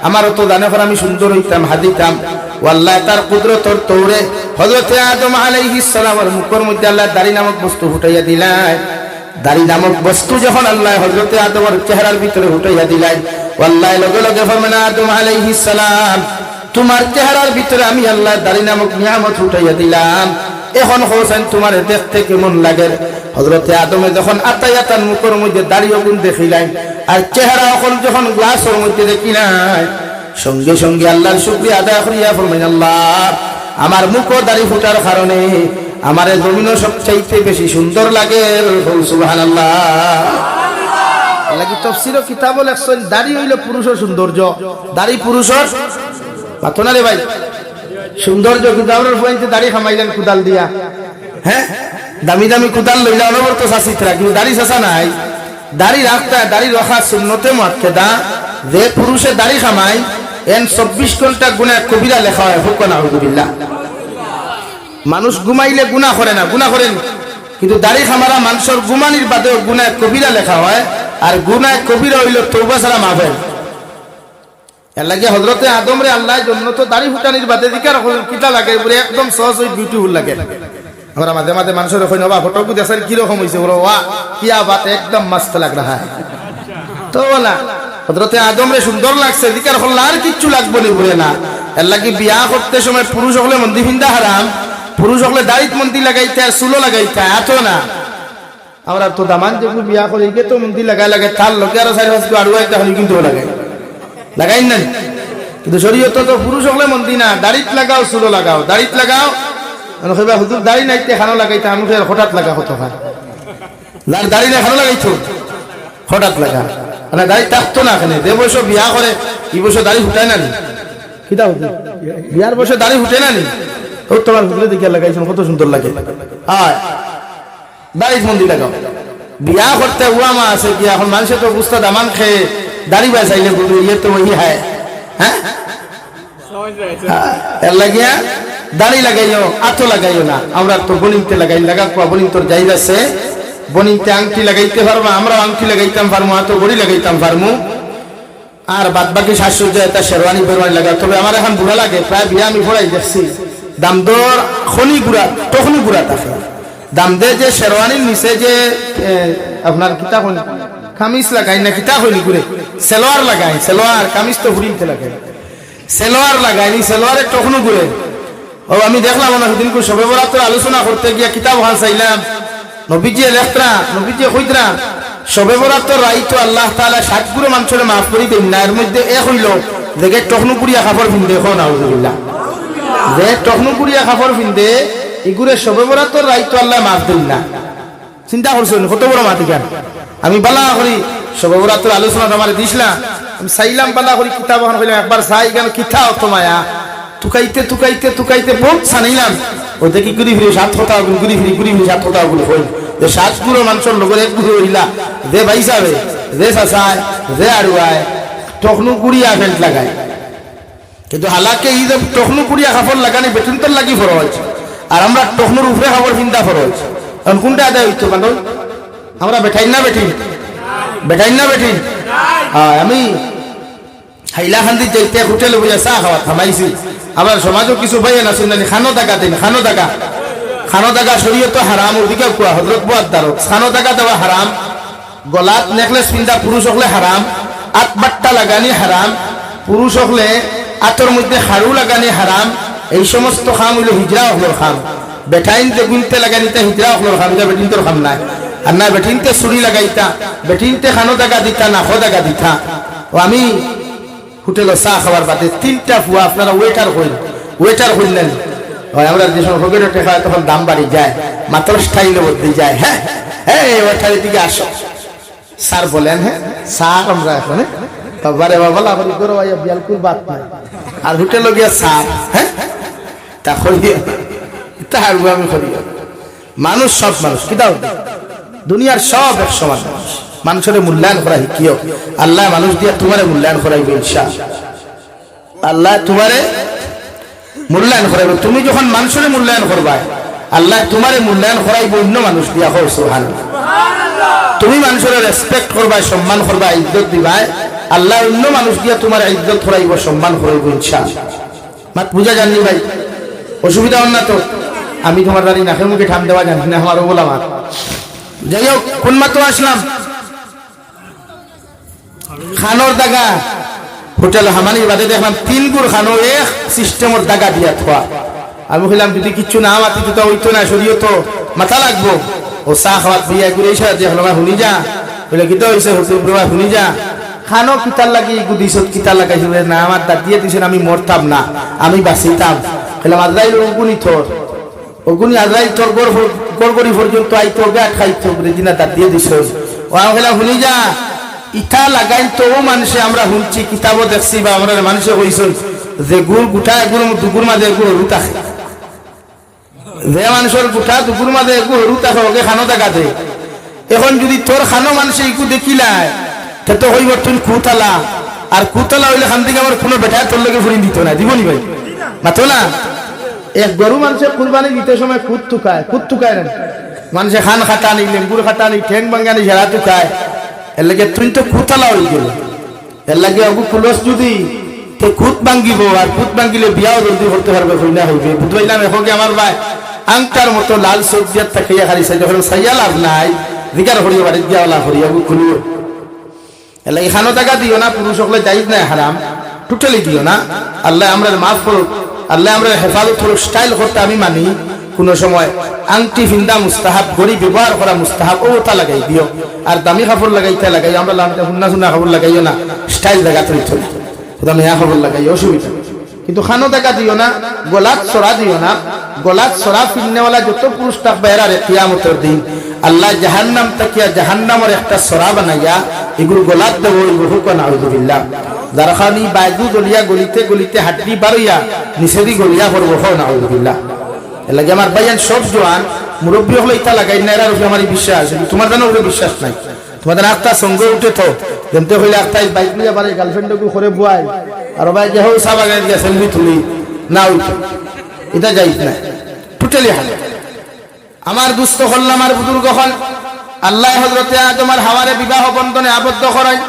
আমারও তো জানে করে আমি সুন্দর হইতাম হাদিতাম আল্লাহ তার কুদরতর তৌরে হযরতে আদম আলাইহিস সালামের মুখের মধ্যে আল্লাহ দাড়ি নামক বস্তু ফুটাইয়া দিলাই দাড়ি নামক বস্তু যখন আল্লাহ হযরতে আদমের চেহারার ভিতরে ফুটাইয়া দিলাই আল্লাহ লগে লগে ফরমান আদম আলাইহিস সালাম তোমার চেহারার ভিতরে আমি আল্লাহ দাড়ি নামক নিয়ামত ফুটাইয়া দিলাম এখন হোসেন তোমার দেখতে কেমন লাগে হযরতে আদমে যখন আতায়াতান মুখের মধ্যে দাড়ি গুণ দেখিলাই আর চেহারা এখন যখন গ্লাসের মধ্যে দেখিলাই সঙ্গে সঙ্গে আল্লাহর শুকরিয়া আদায় করিয়া ফরমাইন আল্লাহ আমার মুখ দাড়ি ফুটার কারণে আমার জমিনও সবচাইতে বেশি সুন্দর লাগে সুবহানাল্লাহ আল্লাহ কি তাফসীর কিতাব লেখছেন দাড়ি হইল পুরুষের সৌন্দর্য দাড়ি পুরুষের পাতনা রে ভাই সৌন্দর্য কিতাবের পয়েন্টে দাড়ি খামাইলেন কুদাল দিয়া হ্যাঁ দামি দামি কুদাল লইলা অনবরত চাচিত্রা কিন্তু দাড়ি চাচা নাই দাড়ি রাখতা দাড়ি রাখা সুন্নতে মুআক্কাদা যে পুরুষে দাড়ি খামায় এন 24 ঘন্টা গুনাহ কবিরা লেখা হয় হুকুম আউযুবিল্লাহ মানুষ ঘুমাইলে গুনাহ করে না গুনাহ করেন কিন্তু দাড়ি খামারা মানুষের ঘুমানির বাদেও গুনাহ কবিরা লেখা হয় আর গুনাহ কবিরা হইল তওবা ছাড়া মাফ হয় এর লাগে হযরতে আদম রে আল্লাহ জান্নাত দাড়ি ফুটানির বাদে দিকার কিতা লাগে পুরো একদম সহজ বিউটিফুল লাগে আমরা মাঝে মাঝে মানুষের কই না ফটো কো দেখার কি রকম হইছে বলো ওয়া কি বাত একদম মস্ত লাগ रहा है তো বলা হযরতে আদম রে সুন্দর লাগছে দিকার হল আর কিচ্ছু লাগবে না বলে না এর লাগে বিয়া করতে সময় পুরুষ হলে মন্দি ভিন্দা হারাম পুরুষ হলে দাড়িত মন্দি লাগাইতে আর চুলো লাগাইতে এত না আমরা তো দামান যে বিয়া করি গে তো মন্দি লাগাই লাগে তার লোকে আর সাইড হাসকে আড়ুয়াইতে হলি কিন্তু লাগাই না কিন্তু শরীয়ত তো পুরুষ হলে মন্দি না দাড়িত লাগাও চুলো লাগাও দাড়িত লাগাও কইবা হুজুর দাড়ি নাইতে খানো লাগাইতে আমি হঠাৎ লাগা হতো হয় যার দাড়ি না খানো লাগাইতো হঠাৎ লাগা মানে দাড়ি থাকতো না এখানে যে বয়স বিয়া করে এই বয়স দাড়ি ফুটায় না নি কিতা হুজুর বিয়ার বয়সে দাড়ি ফুটে না নি ও তোমার হুজুরে দেখে লাগাইছেন কত সুন্দর লাগে আয় দাড়ি মন্দি লাগাও বিয়া করতে হুয়া মা আছে কি এখন মানুষে তো বুঝতে দামান খেয়ে দাড়ি বাঁচাইলে ইয়ে তো ওই হ্যাঁ হ্যাঁ এর লাগিয়া দাড়ি লাগাইও আতো লাগাইও না আমরা তো বলিতে লাগাই লাগা কোয়া বলিং তোর যাই আছে বনিতে আংটি লাগাইতে পারবো, আমরাও আংটি লাগাইতাম পারবো, হাতো ঘড়ি লাগাইতাম পারবো, আর বাদ বাকি সাজসজ্জা এটা শেরওয়ানি ফেরওয়ানি লাগা। তবে আমার এখন বুড়া লাগে, প্রায় বিয়া আমি পড়াই দেখছি দাম দর খনি গুড়া তখনই গুড়া থাকে দাম দে যে শেরওয়ানির নিচে যে আপনার কিতা হইনি কামিজ লাগাই না কিতা হইনি ঘুরে সেলোয়ার লাগাই, সেলোয়ার কামিজ তো ঘুরিতে লাগে, সেলোয়ার লাগাইনি সেলোয়ারে তখনও ঘুরে। ও আমি দেখলাম না সেদিন সবে বরাতর আলোচনা করতে গিয়া কিতাব হান চাইলাম, নবীজি লেখরা নবীজি কইতরা সবে বরাতর রাইতো আল্লাহ তাআলা 7 গুরু মানুষের মাফ করি দেন না, এর মধ্যে এক হইল দেখে টকনুকুড়িয়া কাপড় পিনতে দেখো নাউজুবিল্লাহ, যে টকনুকুড়িয়া কাপড় পিনতে এগুলো সবে বরাতর রাইতো আল্লাহ মাফ দেন না। চিন্তা করছেন কত বড় মাটি কেন? আমি বালা করি সবে বরাতর আলোচনা আমার দিছিলাম, আমি চাইলাম বালা করি কিতাব হইলাম একবার চাই কেন কিতা অত মায়া টুকাইতে টুকাইতে টুকাইতে বহুত ছানিলাম, ওতে কি ঘুরি ফিরি 7 কথা ঘুরি ফিরি 7 কথা হইল যে 7 গুরু মানুষের লোকের এক গুরু হইলা যে ভাই যাবে যে চাচায় যে আড়ুয়ায় টকনু কুড়িয়া ফেল্ট লাগায়। কিন্তু হালাকে এই যে টকনু কুড়িয়া কাপড় লাগানি বেতন তোর লাগি ফরজ, আর আমরা টকনুর উপরে কাপড় পিন্তা ফরজ। এখন কোনটা আদায় হইতো মানে আমরা বেঠাই না বেঠিন বেঠাই না বেঠিন। আমি হাইলাকান্দি যাইতে হোটেলে বইয়া চা খাওয়া থামাইছি, আমার সমাজও কিছু ভাই না শুনলেন খানো টাকা দিন, খানো টাকা খানো টাকা শরীয়ত হারাম, ওদিকে কোয়া হজরত বুয়ার দ্বারত খানো টাকা দেওয়া হারাম, গলাত নেকলেস পিন্ধা পুরুষ হলে হারাম, আত বাট্টা লাগানি হারাম, পুরুষ হলে আতর মধ্যে হাড়ু লাগানি হারাম। এই সমস্ত খাম হইল হিজরা হলোর খাম, বেঠাইনতে গুনতে লাগানিতে হিজরা হলোর খাম, এটা বেটিনতর খাম নাই। আর না বেটিনতে চুরি লাগাইতা, বেটিনতে খানো টাকা দিতা না খো টাকা দিতা। ও আমি হোটেলে চা খাবার বাদে 3টা ফুয়া আপনারা ওয়েটার হইলেন, আমরা যে সময় ভোগের টেকা তখন দাম বাড়ি যায়, মাত্র স্টাইলে বদলে যায়। হ্যাঁ হ্যাঁ ওয়েটারের দিকে আসো স্যার বলেন, হ্যাঁ স্যার আমরা এখন বাবারে বাবা লাভরি করো বিয়ালকুল বাদ নাই, আর হোটেলে গিয়া স্যার হ্যাঁ তা করিয়া তাহার আমি করিয়া মানুষ সব মানুষ কিতাও দুনিয়ার সব এক সমান মানুষ, মানুষের মূল্যায়ন করা শিখিও। আল্লাহ মানুষ দিয়া তোমারে মূল্যায়ন করাইবে ইনশাআল্লাহ, আল্লাহ তোমারে মূল্যায়ন করাইবে। তুমি যখন মানুষের মূল্যায়ন করবা আল্লাহ তোমারে মূল্যায়ন করাইব অন্য মানুষ দিয়া। হোক সুবহানাল্লাহ। তুমি মানুষের রেসপেক্ট করবা, সম্মান করবা, ইজ্জত দিবা, আল্লাহ অন্য মানুষ দিয়া তোমার ইজ্জত করাইব, সম্মান করাইব ইনশাআল্লাহ। মাত বুঝা জাননি ভাই? অসুবিধা হন না তো? আমি তোমার দাঁড়ি নাকে মুখে ঠাম দেওয়া জানি না, আমার ওগুলো আমার। যাই হোক কোন মাত্র আসলাম খানোর দাগা হোটেল হামানির বাদে দেখলাম 3 গুড় খানো এক সিস্টেমের দাগা দিয়া থোয়া। আমি বললাম যদি কিচ্ছু না মাতি তো হইতো না, শরীয়ত মাথা লাগবো। ও চা খাওয়াত বিয়া করে এসে দেখলাম শুনি যা বলে কিতা হয়েছে হোটেল শুনি যা খানো কিতার লাগি দিছত কিতার লাগাইছিল না, আমার দাঁত দিয়ে দিছেন আমি মরতাম না, আমি বাঁচিতাম। খেলাম আজরাইল ওগুনি থর ওগুনি আজরাইল তোর গড়গড়ি পর্যন্ত আইতো গাট খাইতো দিনা দাঁত দিয়ে দিছ। ও আমি খেলাম শুনি যা ইটা লাগাই তো মানুষে আমরা শুনছি কিতাবও দেখছি বা আমরা মানুষে কইছেন যে গুড় গুটা এগুলো দুগুর মাঝে এগুলো হরু থাকে, যে মানুষের গুটা দুগুর মাঝে এগুলো হরু থাকে ওকে খানো টাকা দে। এখন যদি তোর খানো মানুষে ইকু দেখিলায় তো হইব তুই কুতালা, আর কুতালা হইলে খান থেকে আমার কোনো বেটা তোর লোকে ফুরিয়ে দিত না, দিবনি ভাই মাতো না? এক গরু মানুষের কুরবানি দিতে সময় কুত তুকায় না মানুষে খান খাটানি লেম্বুর খাটানি ঠেং বাঙ্গানি ঝেড়া তুকায়, এর লাগে তুই তো কুতালা হয়ে গেল। এর লাগে অগু কুলস যদি তে কুত ভাঙ্গিব, আর কুত ভাঙ্গিলে বিয়াও জলদি করতে পারবে, হইনা হইবে। বুঝলাম এখন আমার ভাই আংটার মতো লাল সবজিয়ার তাকিয়া খারিছে, যখন সাইয়া লাভ নাই দিকার হরিয়া বাড়ি গিয়াওয়ালা হরিয়া খুলিও। এর লাগে খানো টাকা দিও না, পুরুষ সকলে যাইজ নাই হারাম, টোটালি দিও না। আল্লাহ আমরা মাফ করুক, আল্লাহ আমরা হেফাজত করুক। স্টাইল করতে আমি মানি, কোন সময় আংটি ফিন্দা মুস্তাহাব, ঘড়ি ব্যবহার করা মুস্তাহাব, ও তা লাগাই দিও। আর দামি কাপড় লাগাইতে লাগাই, আমরা হুন্না সুন্না কাপড় লাগাইও না, স্টাইল জায়গা তৈরি থই দামি কাপড় লাগাই অসুবিধা। কিন্তু খানো টাকা দিও না, গলাত চড়া দিও না। গলাত চড়া ফিরনেওয়ালা যত পুরুষ থাকবে এরারে কিয়ামতের দিন আল্লাহ জাহান্নাম তাকিয়া জাহান্নামের একটা চড়া বানাইয়া এগুলো গলাত দেবো, এগুলো হুক নাউযুবিল্লাহ। যারা খানি বাইদু গলিয়া গলিতে গলিতে হাড্ডি বাড়িয়া নিচেদি গলিয়া করবো, হো নাউযুবিল্লাহ। এর লাগে আমার ভাইয়ান সব জোয়ান মুরব্বী হলে ইটা লাগাই না, এরার উপরে আমার বিশ্বাস, তোমার জানো উপরে বিশ্বাস নাই। তোমাদের আত্মা সঙ্গে উঠে তো যেমতে হইলে আত্মাই বাইক নিয়ে পারে গার্লফ্রেন্ডকে করে বুয়াই, আর ভাই যে হোক সাবা গাড়ি গিয়ে সেলফি তুলি না উঠে, এটা যাইত না টোটালি হাল। আমার দুস্থ হল আমার বুজুর্গ হল আল্লাহ হযরতে আদম আর হাওয়ারে বিবাহ বন্ধনে আবদ্ধ করায়।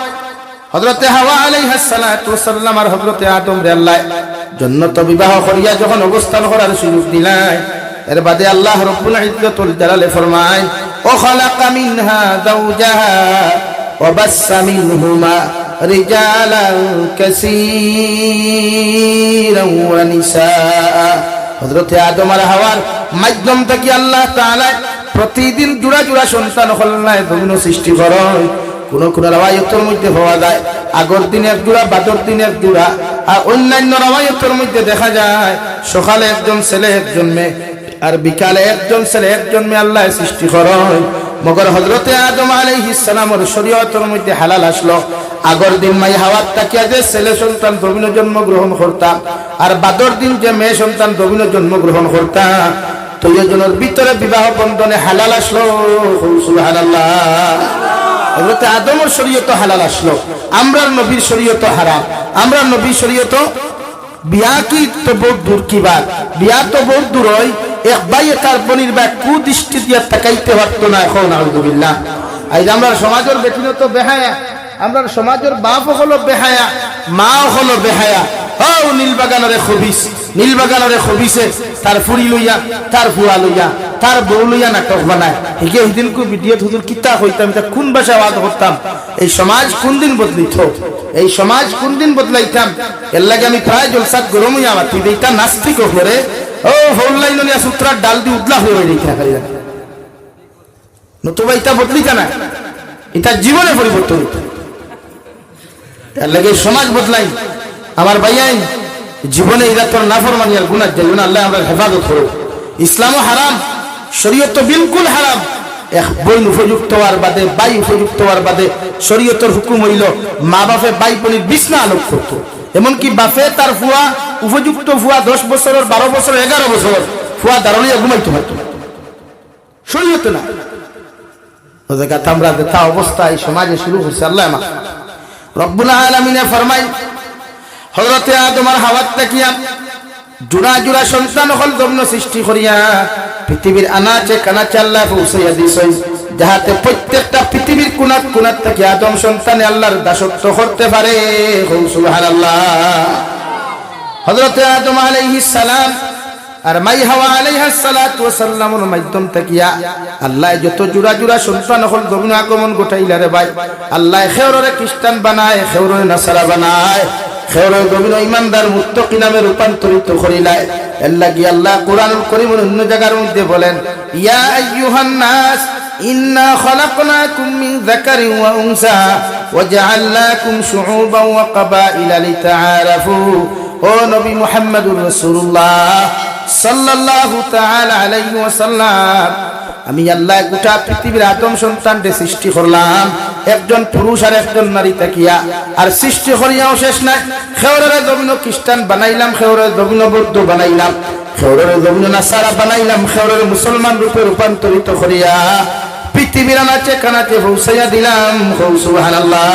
হযরতে হাওয়া আলাইহিস সালাতু ওয়াস সালাম আর হযরতে আদম রে আল্লাহ জান্নাত বিবাহ করিয়া যখন অবস্থান করার সুযোগ দিলেন, এর বাদে আল্লাহ রাব্বুল ইজ্জতুল জালালে ফরমায়, ও খালাকা মিনহা যাওজাহা ওয়া বাসসা মিনহুমা রিজালান কাসীরান ওয়া নিসা। হযরতে আদম আর হাওয়ার মাধ্যম থেকে আল্লাহ তাআলা প্রতিদিন জোড়া জোড়া সন্তান হল্লায় বিভিন্ন সৃষ্টি করেন। কোন কোন রাওয়ায়াতের মধ্যে পাওয়া যায় আগর দিনে এক জোড়া, বাদর দিনে এক জোড়া, আর অন্যান্য রাওয়ায়াতের মধ্যে দেখা যায় সকালে একজন ছেলে একজন মেয়ে আর বিকালে একজন ছেলে একজন মেয়ে আল্লাহ সৃষ্টি করেন। মগর হযরতে আদম আলাইহিস সালামের শরীয়তের মধ্যে হালাল আসলো আগর দিন মাই হাওয়ার তাকিয়া যে ছেলে সন্তান দবিন জন্মগ্রহণ করতাম, আর বাদর দিন যে মেয়ে সন্তান দবিন জন্মগ্রহণ করতাম, তো এজনের ভিতরে বিবাহ বন্ধনে হালাল আসলো। সুবহানাল্লাহ। হযরতে আদমের শরীয়ত হালাল আসলো, আমরার নবীর শরীয়ত হারাম। আমরা নবীর শরীয়ত বিয়া কি তো বহুত দূর কি বাত, বিয়া তো বহুত দূর হয়। এক ভাই তার বোনের বা কুদৃষ্টি দিয়া তাকাইতে পারতো না। এখন আলহামদুলিল্লাহ আজ আমরা সমাজের বেটিনো তো বেহায়া, আমরা সমাজের বাপ হলো বেহায়া, মা হলো বেহায়া। ও নীলবাগানরে খবিস, নীলবাগানরে খবিসে তার ফুরি লইয়া, তার ফুয়া লইয়া, তার বউ লইয়া নাটক বানায়। হিকে হিদিন কু ভিডিও হুজুর কিতা হইতাম, এটা কোন ভাষায় আওয়াজ করতাম। এই সমাজ কোন দিন বদলিত, এই সমাজ কোন দিন বদলাইতাম। এর লাগে আমি প্রায় জলসাত গরম হইয়া মাতি এইটা নাস্তিক করে ও হল্লাইন নিয়া সূত্রার ডাল দিয়ে উদলা হয়ে রইতা খালি নতুবা এটা বদলিতা না, এটা জীবনে পরিবর্তন হইত। এর লাগে সমাজ বদলাই। আমার ভাইয়াই জীবনে এরা তোর নাফরমানি আর গুনাহ যাইও না, আল্লাহ আমরা হেফাজত করো। ইসলামও হারাম, শরীয়ত তো বিলকুল হারাম। এক বই উপযুক্ত হওয়ার বাদে, বাই উপযুক্ত হওয়ার বাদে শরীয়তের হুকুম হইল মা বাপে বাই পনির বিছনা আলোক করতো। এমনকি বাপে তার ফুয়া উপযুক্ত ফুয়া 10 বছরের 12 বছর 11 বছর ফুয়া দাঁড়াইয়া ঘুমাইতে পারতো না, শরীয়ত না। ও জায়গা আমরা দেখা অবস্থা এই সমাজে শুরু হচ্ছে। আল্লাহ রব্বুল আলামিন ফরমায়, হযরতে আদম আর হাওয়া তাকিয়া জোড়া জোড়া সন্তান হল দম্ন সৃষ্টি করিয়া পৃথিবীর আনাচে কানাচে আল্লাহ পৌঁছাইয়া দিছেন, যাহাতে প্রত্যেকটা পৃথিবীর কোনাত কোনাত থেকে আদম সন্তানে আল্লাহর দাসত্ব করতে পারে। সুবহানাল্লাহ। হযরতে আদম আলাইহিস সালাম আর মাই হাওয়া আলাইহিস সালাতু ওয়াস সালামের মাধ্যম তাকিয়া আল্লাহ যত জোড়া জোড়া সন্তান হল দম্ন আগমন ঘটাইলা রে ভাই। আল্লাহ খেওরে খ্রিস্টান বানায়, খেওরে নাসারা বানায়, খেওরে গভীর ইমানদার মুত্তাকি নামে রূপান্তরিত করিলায়। এর লাগি আল্লাহ কোরআনুল কারীমের অন্য জায়গার মধ্যে বলেন, ইয়া আইয়ুহান নাস ইন্না খালাকনাকুম মিন যাকারিন ওয়া উনসা ওয়া জাআলনাকুম শুউবান ওয়া ক্বাবাইলা লিতাআরাফু। ও নবী মুহাম্মদুর রাসূলুল্লাহ সাল্লাল্লাহু তাআলা আলাইহি ওয়াসাল্লাম, আমি আল্লাহ গোটা পৃথিবীর আদম সন্তানকে সৃষ্টি করলাম একজন পুরুষ আর একজন নারী তাকিয়া। আর সৃষ্টি করিয়াও শেষ নাই, খেওরের জমিন খ্রিস্টান বানাইলাম, খেওরের জমিন বৌদ্ধ বানাইলাম, খেওরের জমিন নাসারা বানাইলাম, খেওরের মুসলমান রূপে রূপান্তরিত করিয়া পৃথিবীর আনাচে কানাচে পৌঁছাইয়া দিলাম। সুবহানাল্লাহ।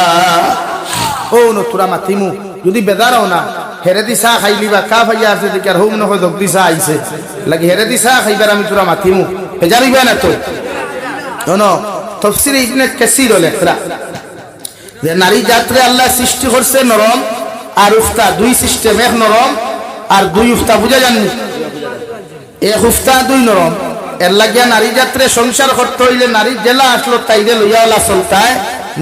ও নতুরা মাতিমু যদি বেদারও না হেরে দিশা খাইলি বা কা ভাইয়া আছে দেখি আর হোম নয় দগ দিশা আইছে লাগে হেরে দিশা খাইবার আমি তোরা মাতিমু বেজারিবা না তো। শোনো তাফসীরে ইবনে কাসীর লেখরা যে নারী জাতরে আল্লাহ সৃষ্টি করছে নরম আর উফতা, দুই সিস্টেম, এক নরম আর দুই উফতা। বুঝা জানি এক উফতা দুই নরম। এর লাগিয়া নারী জাতরে সংসার করতে হইলে নারী জেলা আসলো তাইরে লইয়াওয়ালা চলতায়,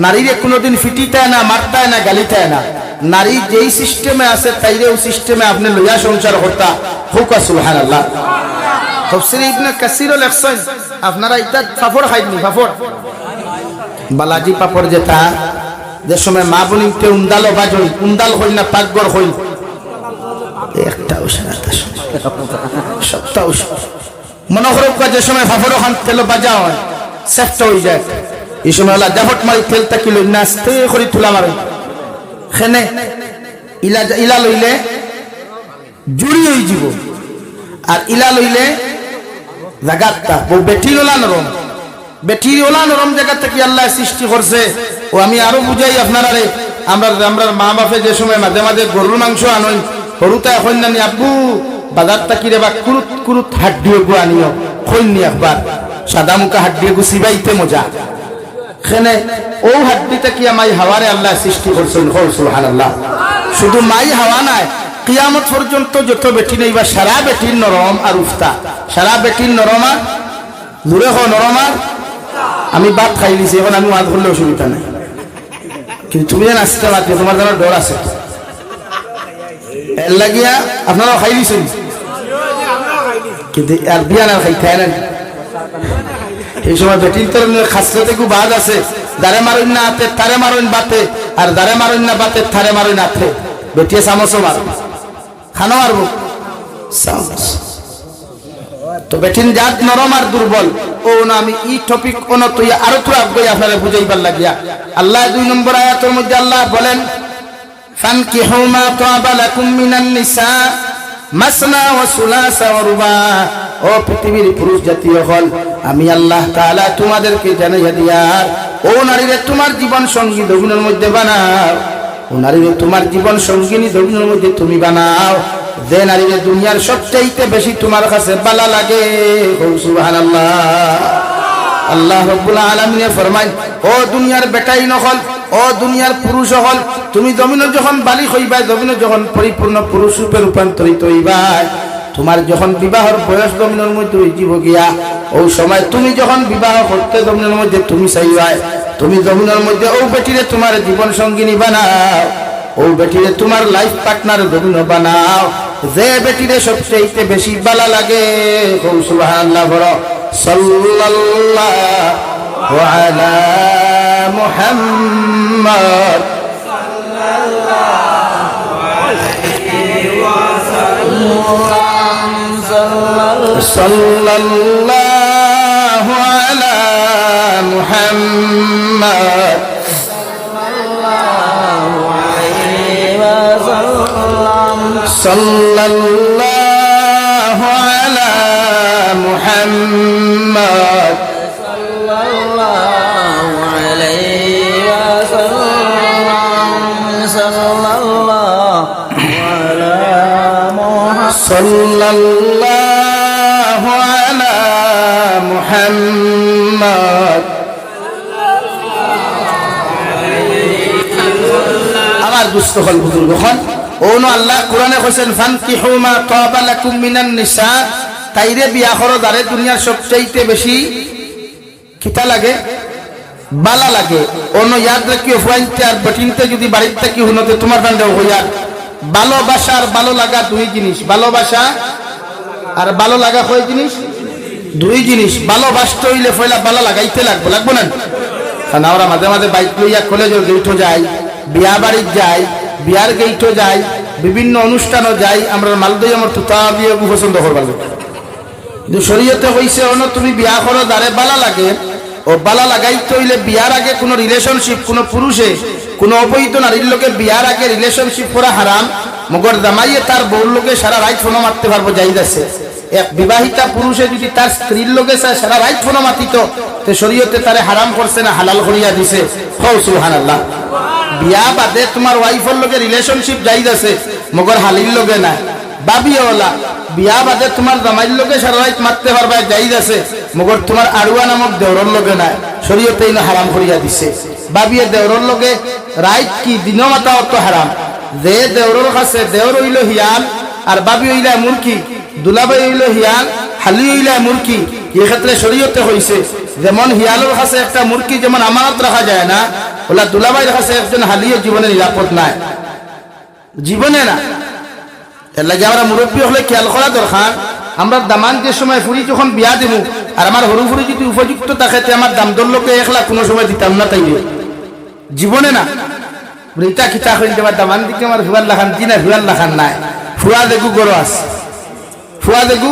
নারীরে কোনোদিন ফিটিতায় না, মারতায় না, গালিতায় না। নারী যেই সিস্টেমে আছে তাইরে ওই সিস্টেমে আপনি লইয়া সংসার করতা। হুক সুবহানাল্লাহ। তাফসীরে ইবনে কাসীর লেখছেন, আপনারা এটা পাপড় খাইনি, পাপড় বালাজি পাপড় যেটা যে সময় মা বলিতে উন্দাল বাজই, উন্দাল হই না পাকগর হই একটাও সারাটা সপ্তাহ মনে করো যে সময় পাপড় খান তেল বাজা হয় সেফট হয়ে যায়। এই সময় আল্লাহ জাফট মারি তেলটা কি লই না আস্তে করে তুলা মারে খেনে ইলা লইলে জুড়ি হয়ে যাব, আর ইলা লইলে জাগাতটা বেটি ওলা নরম, বেটি ওলা নরম জায়গা থেকে আল্লাহ সৃষ্টি করছে। ও আমি আরো বুঝাই আপনারা, আমরা মা বাপে যে সময় মাঝে মাঝে গরুর মাংস আনই, সরুতা এখন নানি আব্বু বাজার তাকিরে বা কুরুত কুরুত হাড্ডিও গু আনিও খৈনি একবার সাদা মুখা হাড্ডিও গু সিবাইতে মজা। খেনে ও হাড্ডিতে কি মাই হাওয়ারে আল্লাহ সৃষ্টি করছেন। সুবহানাল্লাহ। শুধু মাই হাওয়া নাই, কিয়ামত পর্যন্ত যত বেটি নেইবা সারা বেটির নরম আর উফতা, সারা বেটির নরম আর দূরে নরম আর। আমি ভাত খাই নিছি, এখন আমি ওয়াজ করলে অসুবিধা নাই, কিন্তু তুমি যেন আসতে পারছো, তোমার যেন ডর আছে। এর লাগিয়া আপনারাও খাই দিছেন, কিন্তু আর বিয়া না খাই খায় না। এই সময় বেটির তোর খাসতে খুব বাদ আছে, দারে মারুন না হাতে তারে মারুন বাতে, আর দারে মারুন না বাতে থারে মারুন হাতে। বেটিয়ে চামচও মার খানো মারবো চামচ। তো বেটিন জাত নরম আর দুর্বল। ও না আমি ই টপিক কোন তুই আরো তো আগে আপনারা বুঝাইবার লাগিয়া আল্লাহ 2 নম্বর আয়াতের মধ্যে আল্লাহ বলেন, ফানকিহু মা তাবা লাকুম মিনান নিসা মাসনা ওয়া সুলাসা ওয়া রুবা। ও পৃথিবীর পুরুষ জাতীয় হল, আমি আল্লাহ তাআলা তোমাদেরকে জানাইয়া দিয়ার ও নারীরে তোমার জীবন সঙ্গী দবিনের মধ্যে বানাও। ও নারীরে তোমার জীবন সঙ্গিনী দবিনের মধ্যে তুমি বানাও, যে নারীরে দুনিয়ার সবচাইতে বেশি তোমার কাছে ভালো লাগে। সুবহানাল্লাহ। আল্লাহ রাব্বুল আলামিন ফরমায়, ও দুনিয়ার বেটাই নহল, ও দুনিয়ার পুরুষ হল, তুমি জমিনে যখন বালিক হইবা, জমিনে যখন পরিপূর্ণ পুরুষ রূপে রূপান্তরিত হইবা, তোমার যখন বিবাহের বয়স জমিনের মধ্যে হইব গিয়া, ওই সময় তুমি যখন বিবাহ করতে জমিনের মধ্যে তুমি চাইবা, তুমি জমিনের মধ্যে ও বেটিরে তোমার জীবন সঙ্গিনী বানাও, ও বেটিরে তোমার লাইফ পার্টনার জমিন বানাও, যে বেটিরে সবচেয়ে বেশি ভালো লাগে। সুবহানাল্লাহ। বড় সাল্লাল্লাহু আলা মুহাম্মদ সাল্লাল্লাহু আলা মুহাম্মদ সাল্লাল্লাহু আলা মুহাম্মদ সাল্লাল্লাহু আলাইহি ওয়াসাল্লাম সাল্লাল্লাহু আলা মুহাম্মদ সাল্লাল্লাহু আলা মুহাম্মদ। আমার দুস্থ হল বুজুর্গ হন, ওনো আল্লাহ কোরআনে কইছেন, ফানকিহু মা তাবা লাকুম মিনান নিসা, তাইরে বিয়া করো যারে দুনিয়ার সবচেয়ে বেশি কিতা লাগে বালা লাগে। অন্য ইয়াদ রাখিও ফুয়াইতে আর বটিনতে যদি বাড়িতে থাকি হুনতে তোমার বান্ধব হইয়া। ভালোবাসা আর ভালো লাগা দুই জিনিস, ভালোবাসা আর ভালো লাগা কয় জিনিস, দুই জিনিস। ভালোবাসতে হইলে পয়লা ভালো লাগাইতে লাগবে, লাগবো না? কারণ আমরা মাঝে মাঝে বাইক লইয়া কলেজের গেইটও যাই, বিয়া বাড়ির যাই, বিয়ার গেইটও যাই, বিভিন্ন অনুষ্ঠানও যাই, আমরা মালদই আমার তুতা দিয়ে পছন্দ করবার লাগে। কিন্তু শরীয়তে হইছে অন্য তুমি বিয়া করো যারে বালা লাগে, ও বালা লাগাইতে হইলে বিয়ার আগে কোনো রিলেশনশিপ, কোনো পুরুষে কোনো অবৈধ নারীর লোকে বিয়ার আগে রিলেশনশিপ করা হারাম। মগর জামাইয়ে তার বউর লোকে সারা রাত ফোন মারতে পারবো, জায়েজ আছে। এক বিবাহিতা পুরুষে যদি তার স্ত্রীর লোকে সারা রাত ফোন মাতিত, তে শরীয়তে তারে হারাম করছে না হালাল করিয়া দিছে। সুবহানাল্লাহ। বিয়া বাদে তোমার ওয়াইফের লোকে রিলেশনশিপ জায়েজ আছে, মগর হালির লোকে না। বাবিওয়ালা বিয়া বাদে তোমার জামাইর লোকে সারা রাত মারতে পারবা, জায়েজ আছে, মগর তোমার আড়ুয়া নামক দেওরর লোকে না, শরীয়তে হারাম করিয়া দিছে। বাবিয়ে দেওরর লোকে রাত কি দিনও মাতা অত হারাম। যে দেওরর কাছে দেওর হইল হিয়াল, আর বাবি হইলা মুরকি, দুলাবাই হইল হিয়াল, হালি হইলা মুরকি। এই ক্ষেত্রে শরীয়তে হইছে যেমন হিয়ালের কাছে একটা মুরকি যেমন আমানত রাখা যায় না, ওলা দুলাবাইয়ের কাছে একজন হালিও জীবনে নিরাপদ নাই, জীবনে না। এর লাগে আমরা মুরব্বী হলে খেয়াল করা দরকার। আমরা দামান যে সময় ফুরি যখন বিয়া দেবো, আর আমার হরু ফুরি যদি উপযুক্ত থাকে, আমার দাম দর লোকে 1 লাখ কোনো সময় দিতাম না, তাই জীবনে না। রিতা খিতা হইল দেবার দামান দিকে আমার ফুয়ার লাখান দি না, ফুয়ার লাখান নাই। ফুয়া দেখু গরো আছে, ফুয়া দেখু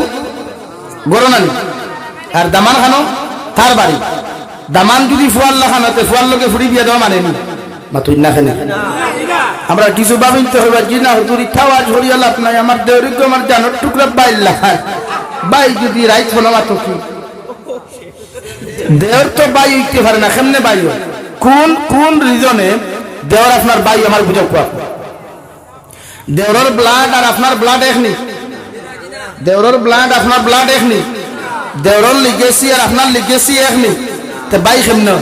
গরো নানি, আর দামান খানো তার বাড়ি। দামান যদি ফুয়ার লাখান হতে ফুয়ার লোকে ফুরি বিয়া দেওয়া মানেনি বা তুই না খেলে আমরা কিছু ভাবিতে হইবার জি না, হুজুর ইচ্ছাও আজ হরিয়া লাভ নাই। আমার দেহরিকে আমার জানোর টুকরা বাইর লাখান, বাই যদি রাইট হলো মাত্র কি দেওর তো বাই হইতে পারে না, কেমনে বাই হয়? কোন কোন রিজনে দেওর আপনার বাই আমার বুঝাও কোয়া? দেওরের ব্লাড আর আপনার ব্লাড একনি, দেওরের ব্লাড আপনার ব্লাড একনি, দেওরের লিগেসি আর আপনার লিগেসি একনি, তে বাই কেমনে?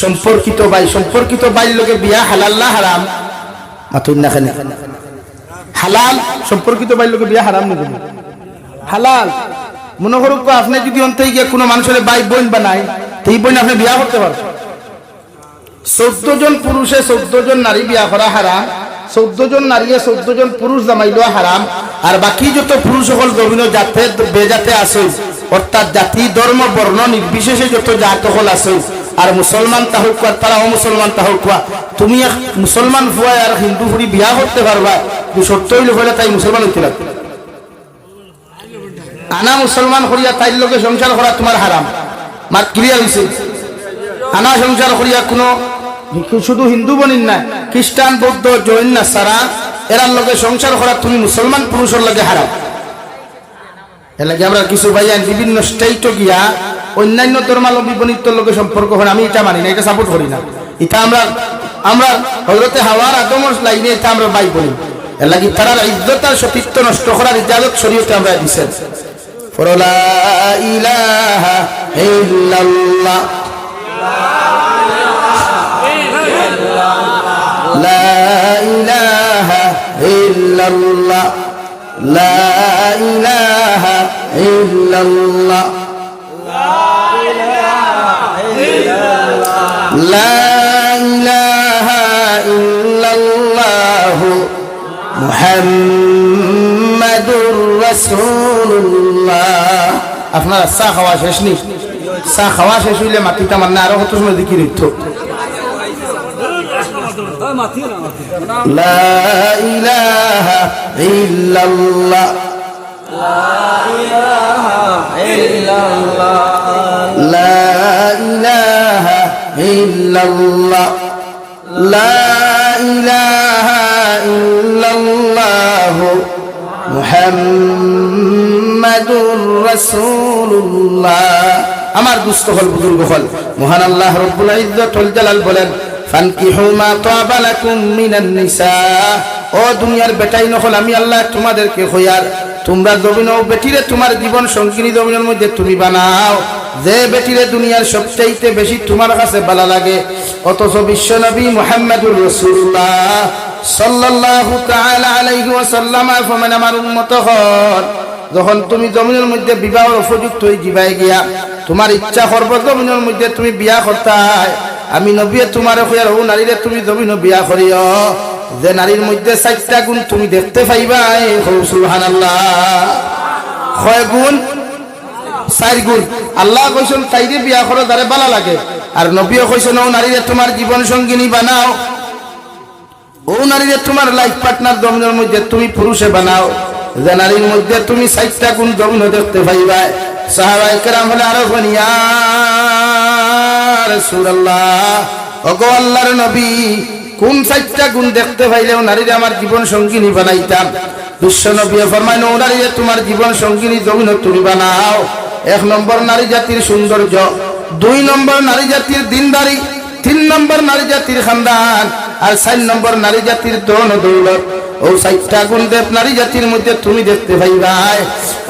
সম্পর্কিত ভাইয়ের লগে বিয়া হালাল না হারাম? মাতুন না খানে হালাল। সম্পর্কিত ভাইয়ের লগে বিয়া হারাম নাকি? হালাল। মনে করুক আপনি যদি অন্তে গিয়ে কোনো মানুষের ভাই বোন বানায়, তো এই বোন আপনি বিয়া করতে পারবেন। 14 জন পুরুষে 14 জন নারী বিয়া করা হারাম, 14 জন নারী 14 জন পুরুষ জামাইলেও হারাম। আর বাকি যত পুরুষ সকল বিভিন্ন জাতে বেজাতে আছে, অর্থাৎ জাতি ধর্ম বর্ণ নির্বিশেষে যত জাত সকল আছে, আর মুসলমান তাহুক আর তারা অমুসলমান তাহুক, তুমি এক মুসলমান ফুয়া আর হিন্দু ফুরি বিয়া করতে পারবা, সত্য হইলে হলে তাই মুসলমান হইতে লাগবে। আনা মুসলমান করিয়া তাইর লোকে সংসার করা তোমার হারাম। মার ক্লিয়ার হয়েছে? আনা সংসার করিয়া কোনো শুধু হিন্দু বনিন না, খ্রিস্টান বৌদ্ধ জৈন নাসারা এরার লগে সংসার করা তুমি মুসলমান পুরুষের লগে হারাম। এর লাগে আমরা কিছু ভাইয়ান বিভিন্ন স্টেটও গিয়া অন্যান্য ধর্মাবলম্বী বনিতর লগে সম্পর্ক হয়, আমি এটা মানি না, এটা সাপোর্ট করি না। এটা আমরা হযরতে হাওয়ার আদমের লাইনে এটা আমরা বাই বলি। এর লাগে তারার ইজ্জত আর সতীত্ব নষ্ট করার ইজাজত শরীয়তে আমরা দিয়েছেন। লা ইলাহা ইল্লাল্লাহ লা ইলাহা ইল্লাল্লাহ লা ইলাহা ইল্লাল্লাহ লা ইলাহা ইল্লাল্লাহ মুহাম্মাদুর রাসূলুল্লাহ। আপনার চা খাওয়া শেষ নি? চা খাওয়া শেষ হইলে মাটিটা মানে আরো কত সময় দেখি রইত। লা ইলাহা ইল্লাল্লাহ লা ইলাহা ইল্লাল্লাহ লা ইলাহা ইল্লাল্লাহ লা ইলাহা ইল্লাল্লাহ মুহাম্মাদুর রাসূলুল্লাহ। আমার দুস্থ হল বুজুর্গ হল মহান আল্লাহ রব্বুল ইজ্জত ওয়াল জালাল বলেন, ফানকিহু মা তাবা লাকুম মিনান নিসা। ও দুনিয়ার বেটাই নকল, আমি আল্লাহ তোমাদেরকে কইয়ার তোমরা জমিনও বেটিরে তোমার জীবন সঙ্গিনী জমিনের মধ্যে তুমি বানাও, যে বেটিরে দুনিয়ার সবচাইতে বেশি তোমার কাছে ভালো লাগে। অথচ বিশ্ব নবী মুহাম্মদুর রাসূলুল্লাহ সাল্লাল্লাহু তাআলা আলাইহি ওয়াসাল্লাম ফরমান, আমার উম্মত হল, যখন তুমি জমিনের মধ্যে বিবাহের উপযুক্ত হয়ে যাবাই গিয়া তোমার ইচ্ছা করব জমিনের মধ্যে তুমি বিয়া করতাই, আমি নবী তোমারে কইয়ার ও নারীরে তুমি জমিন বিয়া করিও, যে নারীর মধ্যে 4টা গুণ তুমি দেখতে পাইবা। সুবহানাল্লাহ। কয় গুণ? 4 গুণ। আল্লাহ কইছেন তাইরে বিয়া করো যারে ভালো লাগে, আর নবীও কইছেন ও নারীরে তোমার জীবন সঙ্গিনী বানাও, ও নারীরে তোমার লাইফ পার্টনার জমিনের মধ্যে তুমি পুরুষে বানাও, যে নারীর মধ্যে তুমি 4টা গুণ জমিন দেখতে পাইবা। সাহাবায়ে কেরাম বলে আরো বনিয়া রাসূলুল্লাহ, ওগো আল্লাহর নবী, কোন 4টা গুণ দেখতে পাইলেও নারীরে আমার জীবন সঙ্গিনী বানাইতাম? বিশ্ব নবী ফরমায়, ও নারীরে তোমার জীবন সঙ্গিনী জমিন তুমি বানাও। 1 নম্বর নারী জাতির সৌন্দর্য, 2 নম্বর নারী জাতির দিনদারি, 3 নম্বর নারী জাতির খানদান, আর 4 নম্বর নারী জাতির ধন দৌলত। ও 4টা গুণ দেব নারী জাতির মধ্যে তুমি দেখতে পাইবা।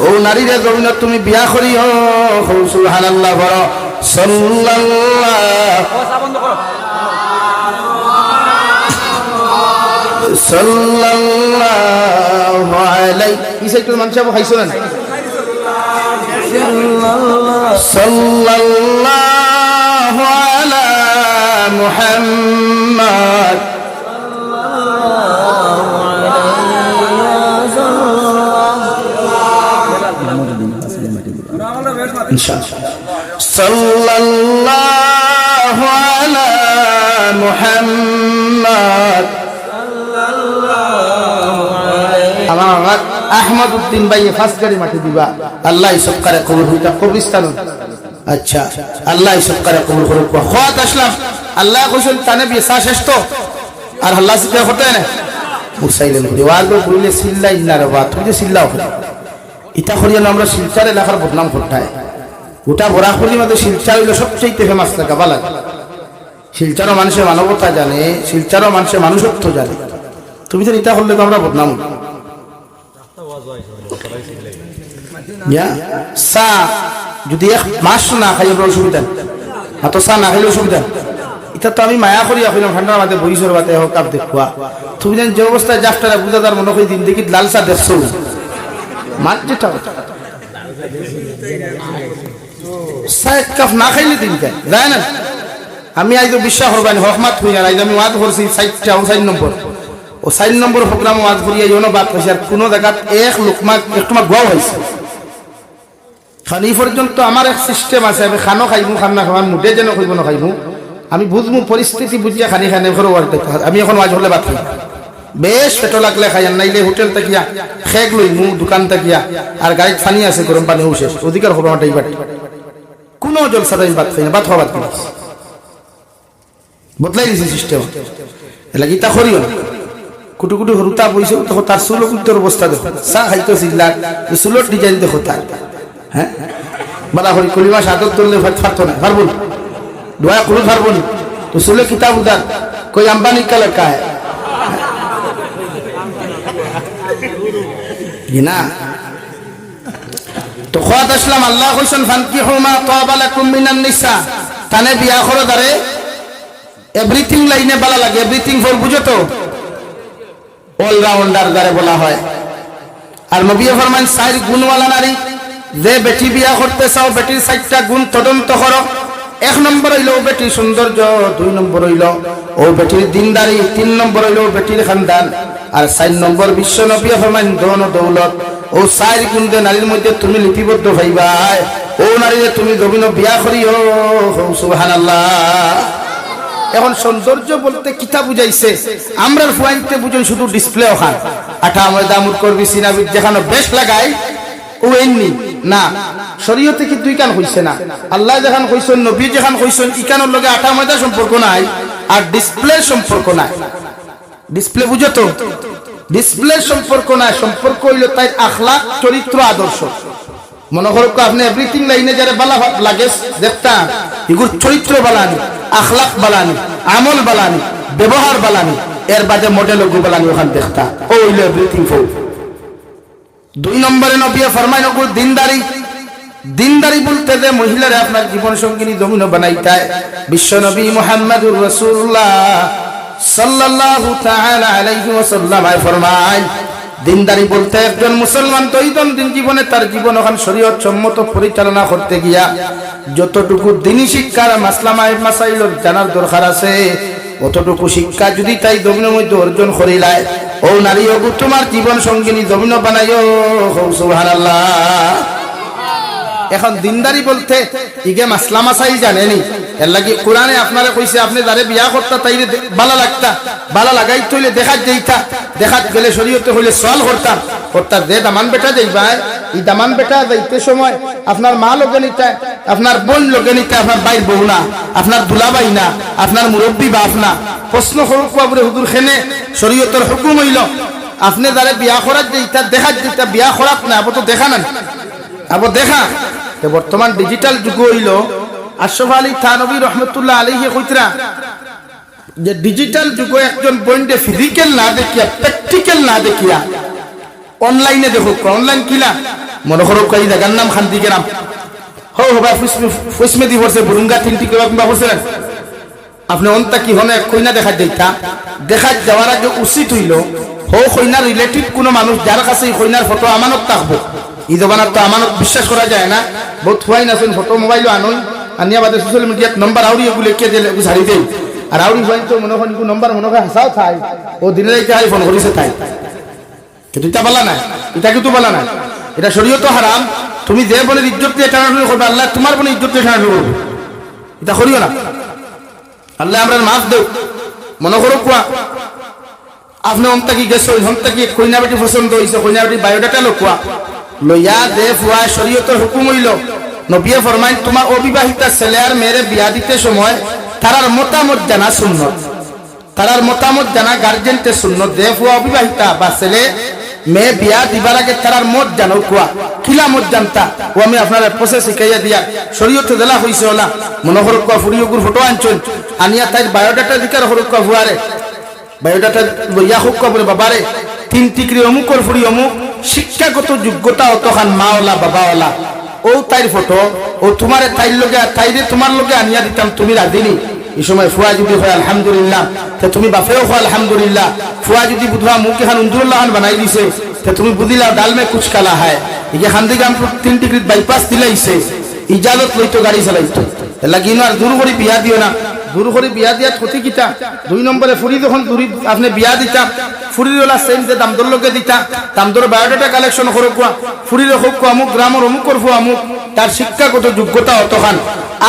ও নারীরে জমিন তুমি বিয়া করিও। সুবহানাল্লাহ। বড় সাল্লাল্লাহু আলাইহি ইসাইতুল মানসাব খাইছুন সাল্লাল্লাহু আলা মুহাম্মদ সাল্লাল্লাহু আলা মুহাম্মদ। আমার আহমদ উদ্দিন ভাই ফার্স্ট গাড়ি মাটি দিবা, আল্লাহ সব করে কবুল হইতা কবরস্থান। আচ্ছা, আল্লাহ সব করে কবুল করুক। খাওয়াত আসলাম, আল্লাহ কইছেন তানে বিসা শেষ তো, আর আল্লাহ সিদ্ধা হতে না মুসাইলেন দেওয়ার গো বইলে সিল্লাই না রে বা তুই যে সিল্লাও ইটা করিয়া আমরা শিলচার এলাকার বদনাম করতাই। গোটা বরাকলি মধ্যে শিলচর হইল সবচেয়ে ফেমাস জায়গা। ভালো শিলচরও মানুষের মানবতা জানে, শিলচরও মানুষের মানুষত্ব জানে। তুমি তো ইটা করলে তো আমরা বদনাম যদি 1 মাস না খাই আপনার অসুবিধা, হাতো চা না খাইলে অসুবিধা এটা তো আমি মায়া করি এখন ঠান্ডার মাঝে বইসর বাতে হোক কাপ দেখুয়া তুমি যেন যে অবস্থায় যাফটারা বুঝা তার মনে করি দিন দেখি লাল চা দেখছো মাছ যেটা চা এক কাপ না খাইলে দিন যায় না আমি আজ বিশ্বাস করবেন হকমাত হই আর আজ আমি ওয়াজ করছি 4 নম্বর ও 4 নম্বর প্রোগ্রাম ওয়াজ করি এই জন্য বাদ হয়েছে আর কোনো জায়গাত এক লোকমা একটুমা গোয়া হয়েছে খান এই পর্যন্ত আমার এক সিস্টেম আছে আমি খানো খাইবো খান না খাবার মুটে যেন খাইব না খাইবো আমি বুঝবো পরিস্থিতি বুঝিয়া খানি খানে আমি এখন ওয়াজ হলে বাদ খাই বেশ পেটো লাগলে খাই আর নাইলে হোটেল তাকিয়া খেক লইমু দোকান তাকিয়া আর গাড়িত পানি আছে গরম পানি শেষ অধিকার হবে আমার বাট কোনো জলসাতে আমি বাদ খাই না বাদ খাওয়া বাদ খাই বদলাই দিছি সিস্টেম এলাকি তা করিও না কুটু কুটু হরুতা বইছে তখন তার চুলো কুটোর অবস্থা দেখো চা খাইতো সিল্লার চুলোর ডিজাইন দেখো তার হ্যাঁ বালা করি কলিমা সাদত তুললে পারতো না পারবো না দোয়া করু পারবো না তো চুলে কিতাব উদার কই আম্বানি কা লড়কা হ্যাঁ না তো খাত আসলাম আল্লাহ কইছেন ফানকিহু মা তাবা লাকুম মিনান নিসা তানে বিয়া করো দারে এভরিথিং লাইনে বলা লাগে এভরিথিং ফর বুঝো তো অলরাউন্ডার যারে বলা হয় আর নবী ফরমান 4 গুণওয়ালা নারী যে বেটি বিয়া করতে চাও বেটির 4টা গুণ তদন্ত করো 1 নম্বর হইল বেটি সৌন্দর্য 2 নম্বর হইল ও বেটির দিনদারি 3 নম্বর হইল বেটির খানদান আর 4 নম্বর বিশ্ব নবী ফরমান ধন দৌলত ও 4 গুণ দে নারীর মধ্যে তুমি লিপিবদ্ধ হইবা ও নারীরে তুমি জমিন বিয়া করিও সুবহানাল্লাহ এখন সৌন্দর্য বলতে কিতা বুঝাইছে আমরা ফুয়াইতে বুঝুন শুধু ডিসপ্লে ওখান আঠা ময়দা মুট করবি সিনাবি যেখানে বেশ লাগাই ও এমনি না শরীয়তে কি দুই কান হইছে না আল্লাহ যেখান কইছেন নবী যেখান কইছেন ইকানোর লগে আঠা ময়দা সম্পর্ক নাই আর ডিসপ্লে সম্পর্ক নাই ডিসপ্লে বুঝো তো ডিসপ্লে সম্পর্ক নাই সম্পর্ক হইল তাই আখলাক চরিত্র আদর্শ মনে করো আপনি এভরিথিং লাইনে যারা বালা লাগে দেখতা এগুলো চরিত্র বালানি আখলাক বালানি আমল বালানি ব্যবহার বালানি এর বাদে মডেল গো বালানি ওখান দেখতা ও হইল এভরিথিং ফর 2 নম্বরে নবী ফরমায় নগর দিনদারি দিনদারি বলতে যে মহিলারা আপনার জীবন সঙ্গিনী জমিন বানাইতায় বিশ্ব নবী মুহাম্মদুর রাসূলুল্লাহ সাল্লাল্লাহু তাআলা আলাইহি ওয়াসাল্লাম ফরমায় দিনদারি বলতে একজন মুসলমান দৈনন্দিন জীবনে তার জীবন ওখান শরীয়ত সম্মত পরিচালনা করতে গিয়া যতটুকু দিনী শিক্ষার মাসলামায়ে মাসাইল জানার দরকার আছে অতটুকু শিক্ষা যদি তাই জমিনের মধ্যে অর্জন করিলায় ও নারী ও তোমার জীবন সঙ্গিনী জমিন বানাইও সুবহানাল্লাহ এখন দিনদারি বলতে ইগে মাসলা মাসাইল জানেনি এর লাগি কোরআনে আপনারা কইছে আপনি যারে বিয়া করতা তাইরে ভালো লাগতা ভালো লাগাই তইলে দেখাত যাইতা দেখাত গেলে শরীয়তে হইলে সওয়াল করতাম করতার যে দামান বেটা যাইবা এই দামান বেটা যাইতে সময় আপনার মা লগে নিতা আপনার বোন লগে নিতা আপনার বাইর বউ না আপনার দুলাভাই না আপনার মুরব্বি বাপ না প্রশ্ন করুক বাবুরে হুজুর খেনে শরীয়তের হুকুম হইল আপনি যারে বিয়া করাত যাইতা দেখাত যাইতা বিয়া করাত না আবো তো দেখা না আবো দেখা বর্তমান ডিজিটাল যুগ হইল আশরাফ আলী থানভী রহমতুল্লাহ আলাইহি কইতরা যে ডিজিটাল যুগে একজন বন্ধে ফিজিক্যাল না দেখিয়া প্র্যাকটিক্যাল না দেখিয়া অনলাইনে দেখো অনলাইন কিলা মনে করো কই জায়গার নাম শান্তি গ্রাম হো ভাই ফুসমে দি বসে বুরুঙ্গা তিনটি কেবা কিংবা বসেন আপনি অন্তা কি হনে কইনা দেখা যাইতা দেখা যাওয়ার আগে উচিত হইল হো কইনার রিলেটিভ কোনো মানুষ যার কাছে কইনার ফটো আমানত থাকবো এই জমানার তো আমানত বিশ্বাস করা যায় না বহুত হুয়াই না শুন ফটো মোবাইলও আনুন আনিয়া বাদে সোশ্যাল মিডিয়াত নম্বর আউরি এগুলো কে দিলে ছাড়ি দেই আর আউরি হুয়াই তো মনে হয় নম্বর মনে হয় হাসাও থাই ও দিনে রাইতে আই ফোন করিছে থাই কিন্তু এটা বলা না এটা কিন্তু বলা না এটা শরীয়ত হারাম তুমি যে বলে ইজ্জত দিয়ে টানাটানি করবে আল্লাহ তোমার বলে ইজ্জত দিয়ে টানাটানি করবে এটা করিও না আল্লাহ আমরা মাফ দেও মনে করো কোয়া আপনি অন্তা কি গেছো অন্তা কি কইনা বেটি পছন্দ হইছে কইনা বেটি বায়োডাটা লোকুয়া লইয়া দে ফুয়া শরীয়তের হুকুম হইল নবী ফরমায় তোমার অবিবাহিতা ছেলে আর মেয়েরে বিয়া দিতে সময় তারার মতামত জানা সুন্নত তারার মতামত জানা গার্জেনতে সুন্নত দে ফুয়া অবিবাহিতা বা ছেলে মেয়ে বিয়া দিবার আগে তারার মত জানো কুয়া কিলা মত জানতা ও আমি আপনার প্রসেস শিখাইয়া দিয়া শরীয়তে দেলা হইছে ওলা মনে করো কুয়া ফুরিয়গুর ফটো আনছন আনিয়া তাই বায়োডাটা দিকার হরক কুয়া ফুয়ারে বায়োডাটা লইয়া হোক কুয়া বলে বাবারে 3 টিকরি অমুকর ফুরি অমুক শিক্ষাগত যোগ্যতা অতখান মাওলা বাবাওয়ালা ও তাইর ফটো ও তোমার তাইর লগে তাইরে তোমার লগে আনিয়া দিতাম তুমি রাজিনি এই সময় ফুয়া যদি হয় আলহামদুলিল্লাহ তে তুমি বাপেও হয় আলহামদুলিল্লাহ ফুয়া যদি বুধবা মুখ এখান উন্দুল্লাহ বানাই দিছে তে তুমি বুঝিলা ডাল মে কুছ কালা হয় এই খান্দিগ্রাম 3 ডিগ্রি বাইপাস দিলাইছে ইজাজত লইতো গাড়ি চালাইতো লাগিনো আর দূর করে বিয়া দিও না দূর করে বিয়া দিয়া ক্ষতি কিতা 2 নম্বরে ফুরি যখন দূরি আপনি বিয়া দিতা ফুরিরওয়ালা সেম যে দামদর লগে দিতা দামদর বায়োডাটা কালেকশন করো কোয়া ফুরির হোক অমুক গ্রামের অমুক করবো অমুক তার শিক্ষাগত যোগ্যতা অতখান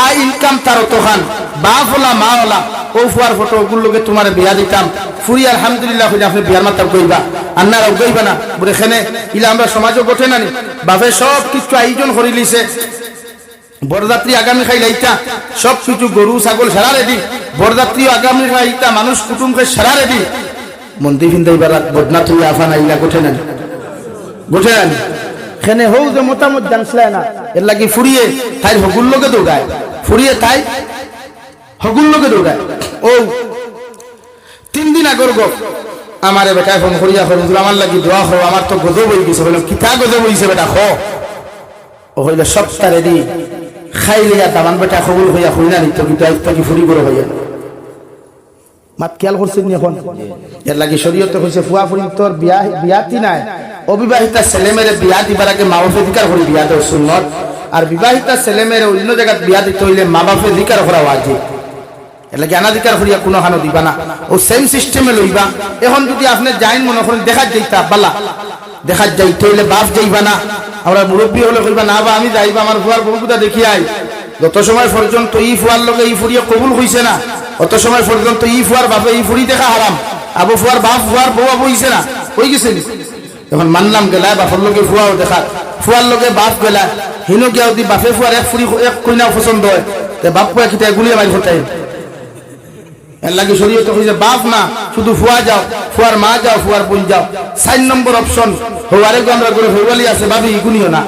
আয় ইনকাম তার অতখান বাপ হলা মা হলা ও ফুয়ার ফটো ওগুলো লোকে তোমার বিয়া দিতাম ফুরি আলহামদুলিল্লাহ হইলে আপনি বিয়ার মাতাব কইবা আন্নার গইবা না বলে এখানে ইলা আমরা সমাজও গঠে নানি বাপে সব কিছু আয়োজন করে লিছে বরযাত্রী আগামী খাই লাইতা সব কিছু গরু ছাগল সারা রেডি বরযাত্রী আগামী খাইতা মানুষ কুটুমকে সারা রেডি মন্দির ফিন্দাইবার বদনা তুই আফান আইলা গঠে নানি এখানে হৌ যে মতামত জানছিল না এর লাগি ফুরিয়ে তাই হগুল লোকে দৌড়ায় ফুরিয়ে তাই হগুল লোকে দৌড়ায় ও 3 দিন আগর গো আমারে বেটা ফোন করিয়া হুজুর আমার লাগি দোয়া করো আমার তো গজব হই গেছে বললাম কিতা গজব হইছে বেটা খ ও হইলো সবটা রেডি খাইলিয়া তামান বেটা কবুল হইয়া হইনা নিত কিন্তু আজ থেকে ফুরি বড় হইয়া মাত খেয়াল করছেন এখন এর লাগি শরীয়তে কইছে ফুয়া ফুরি তোর বিয়াতি নাই অবিবাহিতা ছেলেমেয়ের বিয়া দিবার আগে মা বাপে অধিকার করে বিয়া দেওয়া সুন্নত আর বিবাহিতা ছেলেমেয়ের অন্য জায়গায় বিয়া দিতে হইলে মা বাপে অধিকার করা ওয়াজিব এর লাগি অনাধিকার করিয়া কোনো হানো দিবা না ও সেম সিস্টেমে লইবা এখন যদি আপনি যাইন মনে করেন দেখা যাইতা বালা দেখা যাইতে হইলে বাপ যাইবা না আমরা মুরব্বী হলে কইবা না বা আমি যাইবা আমার ফুয়ার বউটা দেখি আই যত সময় পর্যন্ত ই ফুয়ার লগে ই ফুরিয়ে কবুল হইছে না অত সময় পর্যন্ত ই ফুয়ার বাপে ই ফুরি দেখা হারাম আবু ফুয়ার বাপ ফুয়ার বউ আবু হইছে না হই গেছে এখন মানলাম গেলা বাপর লগে ফুয়াও দেখা ফুয়ার লগে বাপ গেলা হিনো গিয়া যদি বাপে ফুয়ার এক ফুরি এক কইনা পছন্দ হয় তে বাপ ফুয়া কিতা গুলিয়ে মারি ফটাই এর লাগি শরীয়তে কইছে বাপ না শুধু ফুয়া যাও ফুয়ার মা যাও ফুয়ার বোন যাও 4 নম্বর অপশন হওয়ারে আমরা করে হইবালি আছে ভাবি ইগুনিও না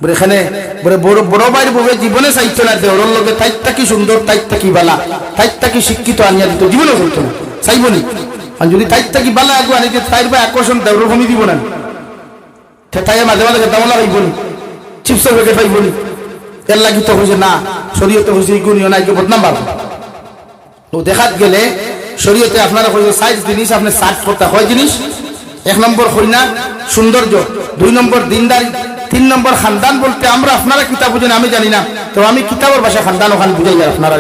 বলে এখানে বলে বড় ভাইয়ের বউয়ে জীবনে চাইতো না দেওর লগে তাইটা কি সুন্দর তাইটা কি বালা তাইটা কি শিক্ষিত আনিয়া দিত জীবনে করতো না চাইবনি আর যদি তাইটা কি বালা আগু আনি দিয়ে তাইর বা আকর্ষণ দেওর ভূমি দিব না তাই মাঝে মাঝে দামলা হইবনি চিপসের প্যাকেট হইবনি এর লাগি তো হয়েছে না শরীয়তে হয়েছে ইগুনিও না কি বদনাম বাবা তো দেখাত গেলে শরীয়তে আপনারা কইছে 6 জিনিস আপনি সার্চ করতে হয় জিনিস 1 নম্বর হইনা সৌন্দর্য 2 নম্বর দিনদারি 3 নম্বর খানদান বলতে আমরা আপনারা কিতাব বুঝেন আমি জানি না তো আমি কিতাবের ভাষা খানদান ওখান বুঝাই যায় আপনারা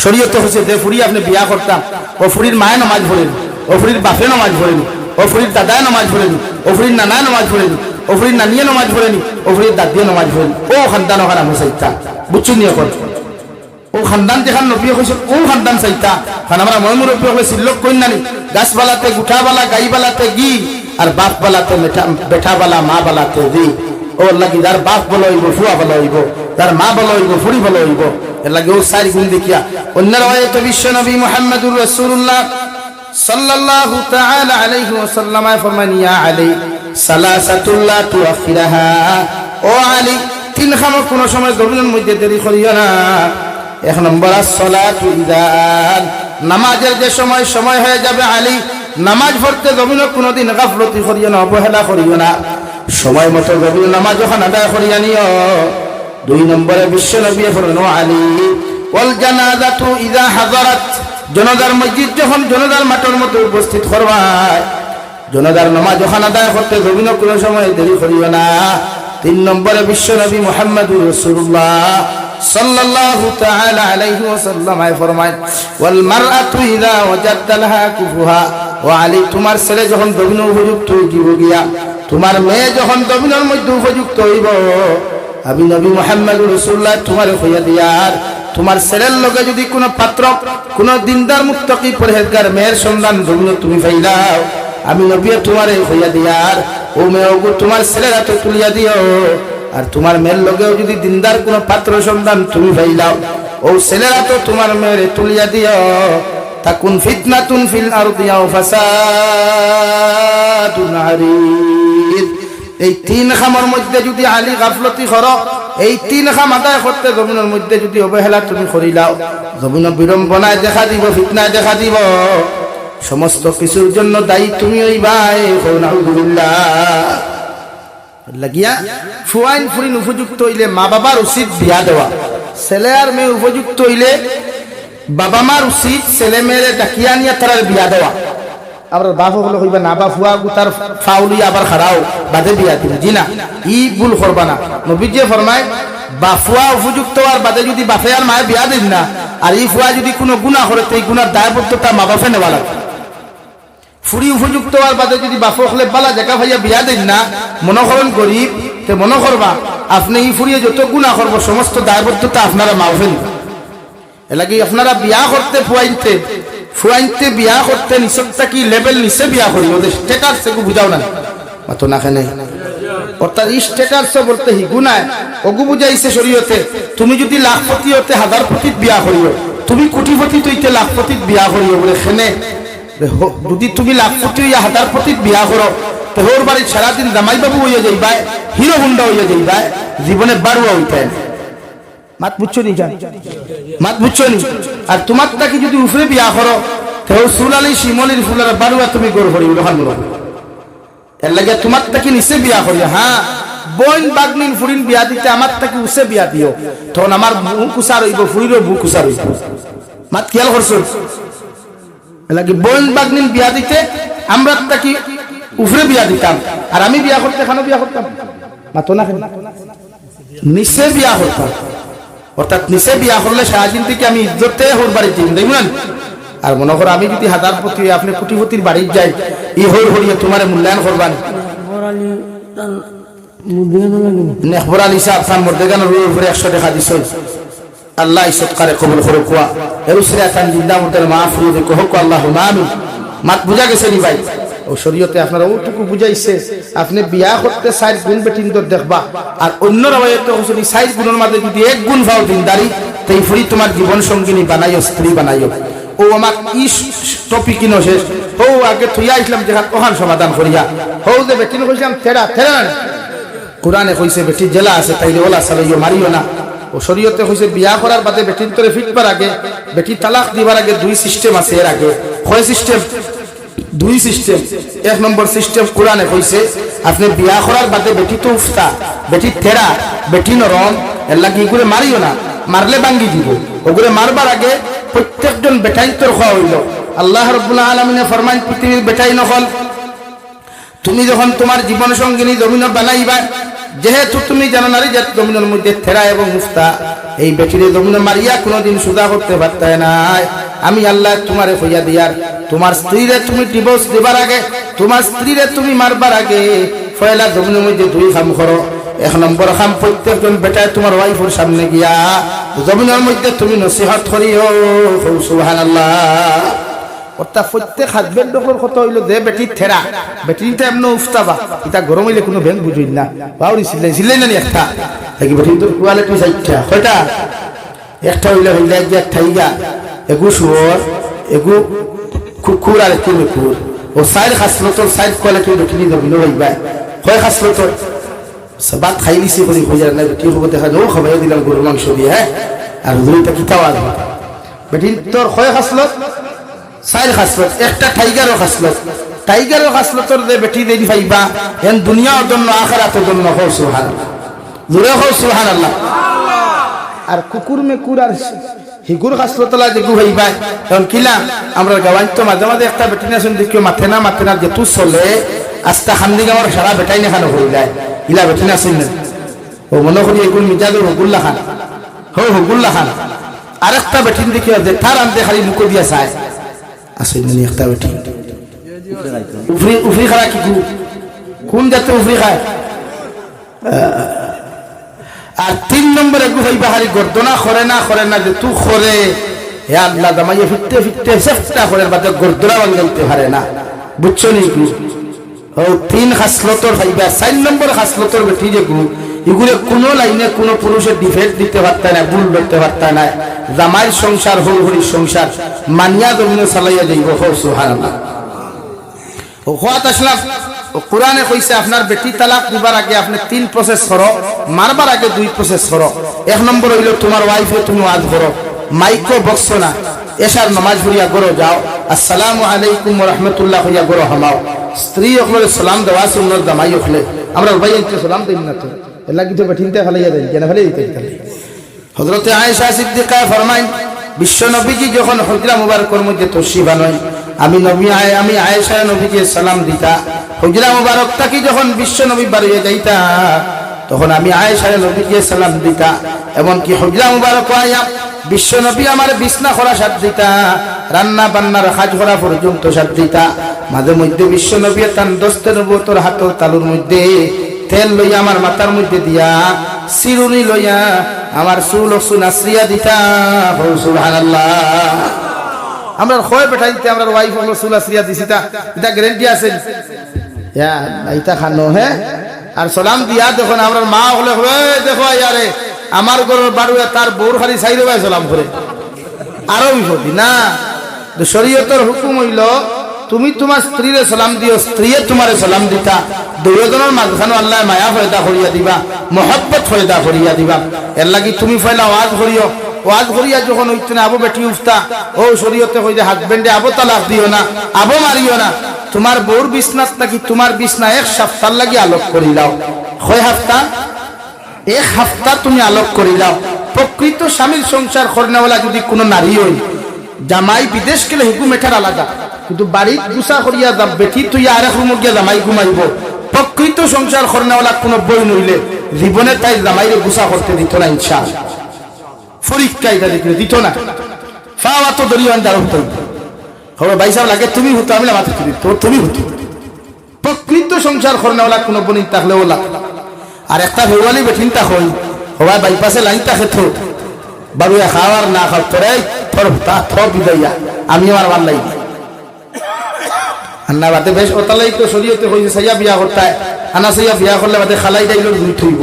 শরীয়তে হচ্ছে যে ফুরি আপনি বিয়া করতাম ও ফুরির মায়ে নামাজ পড়েন ও ফুরির বাপে নামাজ পড়েন ও ফুরির দাদায় নামাজ পড়েন ও ফুরির নানায় নামাজ পড়েন ও ফুরির নানিয়ে নামাজ পড়েন ও ফুরির দাদিয়ে নামাজ পড়েন ও খানদান ওখানে আমি চাইতাম বুঝছেন নি এখন ও খানদান যেখান নবী কইছে ও খানদান চাইতা কারণ আমরা ময়মুরব্বী হলে সিল্লক কইন নানি গাছবালাতে গুঠাবালা গাইবালাতে গি আর বাপ বালাতে বেঠাবালা মা বালাতে দি ও লাগি যার বাপ বলো হইব ফুয়া বলো হইব তার মা বলো হইব ফুরি বলো হইব এর লাগে ও 4 গুণ দেখিয়া অন্য রাওয়ায়াতে বিশ্ব নবী মুহাম্মদুর রাসূলুল্লাহ সাল্লাল্লাহু তাআলা আলাইহি ওয়াসাল্লাম ফরমান ইয়া আলী সালাসাতুল্লাহ তুআখিরাহা ও আলী 3 খাম কোন সময় গভীরের মধ্যে দেরি করিও না 1 নম্বর as-সালাতু ইযান নামাজের যে সময় হয়ে যাবে আলী নামাজ পড়তে জমিন কোনদিন গাফলতি করিও না অবহেলা করিও না সময় মতো জমিন নামাজ যখন আদায় করিয়া নিও 2 নম্বরে বিশ্ব নবী ফরমান আলী ওয়াল জানাজাতু ইযা হাযারাত জনাজার মসজিদ যখন জনাজার মাঠের মধ্যে উপস্থিত করবায় জনাজার নামাজ যখন আদায় করতে জমিন কোন সময় দেরি করিও না 3 নম্বরে বিশ্ব নবী মুহাম্মদুর রাসূলুল্লাহ সাল্লাল্লাহু তাআলা আলাইহি ওয়াসাল্লাম ফরমায় ওয়াল মারআতু ইযা ওয়াজাদা লাহা কুফুহা ওয়া আলী তোমার ছেলে যখন দবিন উপযুক্ত হইব গিয়া তোমার মেয়ে যখন দবিনের মধ্যে উপযুক্ত হইব আমি নবী মুহাম্মদুর রাসূলুল্লাহ তোমার কইয়া দিয়ার তোমার ছেলের লগে যদি কোনো পাত্র কোন দিনদার মুত্তাকি পরহেজগার মেয়ের সন্ধান দবিন তুমি পাইলাও আমি নবী তোমারে কইয়া দিয়ার ও মেয়েগো তোমার ছেলের হাতে তুলিয়া দিও আর তোমার মেয়ের লগেও যদি দিনদার কোন পাত্র সন্ধান তুমি পাইলাও ও ছেলেরা তো তোমার মেয়ের তুলিয়া দিও তাকুন ফিতনাতুন ফিল আরদি ওয়া ফাসাদুন আরিদ এই 3 খামের মধ্যে যদি আলী গাফলতি করো এই 3 খাম আদায় করতে জমিনের মধ্যে যদি অবহেলা তুমি করিলাও জমিন বিড়ম্বনায় দেখা দিব ফিতনায় দেখা দিব সমস্ত কিছুর জন্য দায়ী তুমি হইবাই নাউযুবিল্লাহ লাগিয়া ফুয়াইন ফুরিন উপযুক্ত হইলে মা বাবার উচিত বিয়া দেওয়া, ছেলে আর মেয়ে উপযুক্ত হইলে বাবা মার উচিত ছেলে মেয়েরে ডাকিয়া নিয়ে তার বিয়া দেওয়া। আবার বাপ হলে কইবা না বা ফুয়া তার ফাউলি আবার খাড়াও বাদে বিয়া দিন, জি না, ই ভুল করবা না। নবীজি ফরমায় বা ফুয়া উপযুক্ত আর বাদে যদি বাপে আর মায়ে বিয়া দিন না, আর এই ফুয়া যদি কোনো গুণা করে তো এই গুণার দায়বদ্ধতা মা বাপে নেওয়া লাগবে। ফুরি উপযুক্ত আর বাদে যদি বাপ হলে বালা জায়গা ভাইয়া বিয়া দিন না, মনোকরণ গরিব তে মনে করবা আপনি এই ফুরিয়ে যত গুণা করবো সমস্ত দায়বদ্ধতা আপনারা মাফে নিবেন। এলাকি আপনারা বিয়া করতে ফুয়াইনতে বিয়া করতে নিচকটা কি লেভেল নিচে বিয়া করি, ওদের স্ট্যাটাস সেগু বুঝাও না মাতো না খানে, অর্থাৎ এই স্ট্যাটাস বলতে হি গুনায় ওগু বুঝাইছে শরীয়তে। তুমি যদি লাখপতি হতে হাজারপতি বিয়া করিও, তুমি কোটিপতি তৈতে লাখপতি বিয়া করিও বলে খেনে। যদি তুমি লাখপতি হইয়া হাজারপতি বিয়া করো তো ওর বাড়ি সারাদিন জামাই বাবু হইয়া যাইবা, হিরো হুন্ডা হইয়া যাইবা, জীবনে বাড়ুয়া হইতে মাত বুঝছো নি, মাত বুঝছো নি। আর তোমার তাকে যদি উফরে বিয়া করো তো সুলালি শিমলির ফুলার বাড়ুয়া তুমি গোর করি ওখান এর লাগে তোমার তাকে নিচে বিয়া করিয়া। হ্যাঁ, বোন বাগনিন ফুরিন বিয়া দিতে আমার তাকে উসে বিয়া দিও, তখন আমার বুক কুসার হইব, ফুরিরও বুক কুসার হইব। মাত খেয়াল করছো? লাগে বোন বাগনিন বিয়া দিতে আমরা তাকে উফরে বিয়া দিতাম, আর আমি বিয়া করতে এখানে বিয়া করতাম মাতো না, নিচে বিয়া করতাম। অর্থাৎ নিচে বিয়া করলে সারাদিন থেকে আমি ইজ্জতে হোর বাড়িতে দেখবেন। আর মনে করো আমি যদি হাজারপতি আপনি কোটিপতির বাড়ির যাই, ই হই হরিয়ে তোমার মূল্যায়ন করবান নেহবরাল হিসাব খান মর্দেগানোর উপরে 100 টাকা দিছ। আল্লাহ সৎকারে কবুল করে কোয়া এরুসিরা খান জিন্দা মুতের মাহফুজ কহক আল্লাহুম্মা আমিন। মাত বুঝা গেছে নি ভাই? ও শরীয়তে আপনারা ওটুকু বুঝাইছে আপনি বিয়া করতে 4 গুণ বেটিন্দর দেখবা, আর অন্য রাওয়ায়াতে হচ্ছে 4 গুণের মধ্যে যদি 1 গুণ পাও দিনদারি, তাই ফুরি তোমার জীবন সঙ্গিনী বানাইও, স্ত্রী বানাইও। ও আমার ইস টপিক কিনো শেষ হো আগে থইয়া আসলাম যে ওখান সমাধান করিয়া হো যে বেটিন কইছিলাম তেরা তেরা কোরআনে কইছে বেটি জেলা আছে তাইলে ওলা সালাইও মারিও না। ও শরীয়তে কইছে বিয়া করার বাদে বেটির তোরে ফিটবার আগে, বেটি তালাক দিবার আগে 2 সিস্টেম আছে। এর আগে কয় সিস্টেম? 2 সিস্টেম। 1 নম্বর সিস্টেম কোরআনে কইছে আপনি বিয়া করার বাদে বেটি তো উফতা, বেটি তেরা, বেটি নরম, এর লাগি এগুলো মারিও না, মারলে ভাঙ্গি দিব। ওগুলো মারবার আগে প্রত্যেকজন বেটাই তোর খাওয়া হইল। আল্লাহ রাব্বুল আলামিনে ফরমান পৃথিবীর বেটাই নকল তুমি যখন তোমার জীবন সঙ্গিনী জমিন বানাইবা, যেহেতু তুমি জানো নারী যে জমিনের মধ্যে থেরা এবং মুফতা, এই বেটিরে জমিনে মারিয়া কোনোদিন সুদা করতে পারতে নাই। আমি আল্লাহ তোমারে হইয়া দিয়ার তোমার স্ত্রীরে তুমি ডিভোর্স দেবার আগে, তোমার স্ত্রীরে তুমি মারবার আগে ফয়লা জমিনের মধ্যে 2 কাম করো। 1 নম্বর কাম প্রত্যেকজন বেটায় তোমার ওয়াইফের সামনে গিয়া জমিনের মধ্যে তুমি নসিহত করিও সুবহানাল্লাহ। অর্থাৎ প্রত্যেক হাজবেন্ড ডকর কত হইল যে বেটি থেরা, বেটিটা এমন উফতাবা, এটা গরম হইলে কোনো ব্যাংক বুঝুই না বাউরি সিলাই না একটা থাকি বেটি তোর কোয়ালিটি চাইটা কয়টা? একটা হইলে হইলে যে ঠাইগা এগু শুয়োর, এগু কুকুর, আর একটু কুকুর। ও সাইড খাসলতর সাইড কোয়ালিটি বেটি জমিন হইবা হয় খাসলতর সবাত খাই দিছি করি হয়ে যায় না। বেটি হবো দেখা যাও খাবার দিলাম গরুর মাংস দিয়ে, হ্যাঁ, আর দুইটা কিতাও আসবে বেটি তোর হয় খাসলত 4 খাসলত, একটা টাইগারও খাসলত। টাইগারও খাসলতর যে বেটি দেই পাইবা এন দুনিয়ার জন্য আখিরাতের জন্য হও সুবহানাল্লাহ, জোরে হও সুবহানাল্লাহ। আর কুকুর মেকুর আর হিগুর খাসলতলা যে গু হইবা তখন কিলা আমরা গাওয়াই তো মাঝে মাঝে একটা বেটি নাছেন দেখিও মাথে না যেতু চলে আস্তা খান্দি গাওয়ার সারা বেটাই না খানো হয়ে যায়। ইলা বেটি নাছেন না ও মনে করি এগুলো মিজাজুর হগুল্লা খান হগুল্লা খান। আর একটা বেটিন দেখিও যে তার আনতে খালি মুখ দিয়া চায় আছে মানে একটা বেটি উফরি খায় কি কোন জাতে উফরি খায়। আর 3 নম্বরে গুহাই বাহারি গর্দনা করে না যে তু করে হে আল্লাহ দামাইয়ে ফিটতে চেষ্টা করে বাদে গর্দনা বাঙ্গাইতে পারে না, বুঝছো নি? ও 3 খাসলতর ভাইবা। 4 নম্বর খাসলতর বেটি যে গু এগুলো কোনো লাইনে কোনো পুরুষের ডিফেক্ট দিতে পারত না, ভুল ধরতে পারত না। জামাইয়ের সংসার হরির সংসার মানিয়া জমিনে চালাইয়া যাইব সুবহানাল্লাহ। ও হওয়াত আসলাম ও কোরআনে কইছে আপনার বেটি তালাক দিবার আগে আপনি 3 প্রসেস করো, মারবার আগে 2 প্রসেস করো। 1 নম্বর হইল তোমার ওয়াইফে তুমি ওয়াজ করো, মাইকো বক্স না, এশার নামাজ পড়িয়া গরো যাও, আসসালামু আলাইকুম ওয়া রাহমাতুল্লাহ হইয়া গরো হামাও। স্ত্রী হলে সালাম দেওয়া সুন্নাত, জামাই হলে আমরা ভাই একটু সালাম দিন না তো এলা কি তো বেঠিনতে ফেলাইয়া দেন কেন ফেলে দিতে হযরতে আয়েশা সিদ্দিকা ফরমায় বিশ্ব নবীজি যখন হুজরা মুবারকের মধ্যে তশরিফ আনেন আমি আয়েশা নবীকে সালাম দিতা হুজরা মুবারক থাকি যখন বিশ্ব নবী বাড়িয়ে যাইতা তখন আমি আয়েশা নবীকে সালাম দিতা এমন কি হুজরা মুবারক আয়া বিশ্ব নবী আমার বিছনা করা সাথ দিতা রান্না বান্নার কাজ করা পর্যন্ত সাথ দিতা মাঝে মধ্যে বিশ্ব নবী তার দস্তের নবুয়তের হাতের তালুর মধ্যে তেল লইয়া আমার মাথার মধ্যে দিয়া সিরুনি লইয়া আমার চুল নাসরিয়া দিতা সুবহানাল্লাহ আমরা খয় বেটাইতে আমরা ওয়াইফ হলো চুল নাসরিয়া দিছিতা এটা গ্যারান্টি আছে ইয়া আইতা খানো হ্যাঁ আর সালাম দিয়া যখন আমরা মা হলে দেখো ইয়ারে আমার ঘরের বাড়ুয়া তার বউর খালি সাইরে ভাই সালাম করে আরো বিপত্তি না শরীয়তের হুকুম হইল তুমি তোমার স্ত্রীরে সালাম দিও স্ত্রীয়ে তোমারে সালাম দিতা দুজনের মাঝখানে আল্লাহ মায়া ফয়দা করিয়া দিবা মহব্বত ফয়দা করিয়া দিবা এর লাগি তুমি ফয়লা ওয়াজ করিও ওয়াজ করিয়া যখন হইতে না আবু বেটি উফতা ও শরীয়তে কই যে হাজবেন্ডে আবু তালাক দিও না আবু মারিও না তোমার বউর বিছনাত নাকি তোমার বিছনা এক সপ্তাহ লাগি আলোক করিলাও কয় হপ্তাহ এক সপ্তাহ তুমি আলোক করিলাও প্রকৃত স্বামীর সংসার করনেওয়ালা যদি কোনো নারী হই জামাই বিদেশ গেলে হুকুম এটার আলাদা কিন্তু বাড়ির গুছা করিয়া যা বেটি তুই আর এক রুমে গিয়া জামাই ঘুমাইব প্রকৃত সংসার করনেওয়ালা কোনো বই নইলে জীবনে তাই জামাইরে গুছা করতে দিত না ইনশাআল্লাহ পরীক্ষা এটা দেখলে দিত না ফাওয়া তো দরিয়ান দাঁড় হতো হবে ভাই সাহেব লাগে তুমি হতো আমি মাথা তুলি তো তুমি হতো প্রকৃত সংসার করনেওয়ালা কোনো বনিন থাকলে ওলা আর একটা ভেওয়ালি বেঠিনটা হই হওয়া বাইপাসে লাইনটা খেত বাবুয়া খাওয়ার না খাও তোরে থর বিদাইয়া আমি আমার ভাল লাগি আন্না বাতে বেশ ওতালাই তো শরীয়তে হইছে সাইয়া বিয়া করতে আনা সাইয়া বিয়া করলে বাতে খালাই দাইলো দুই থইব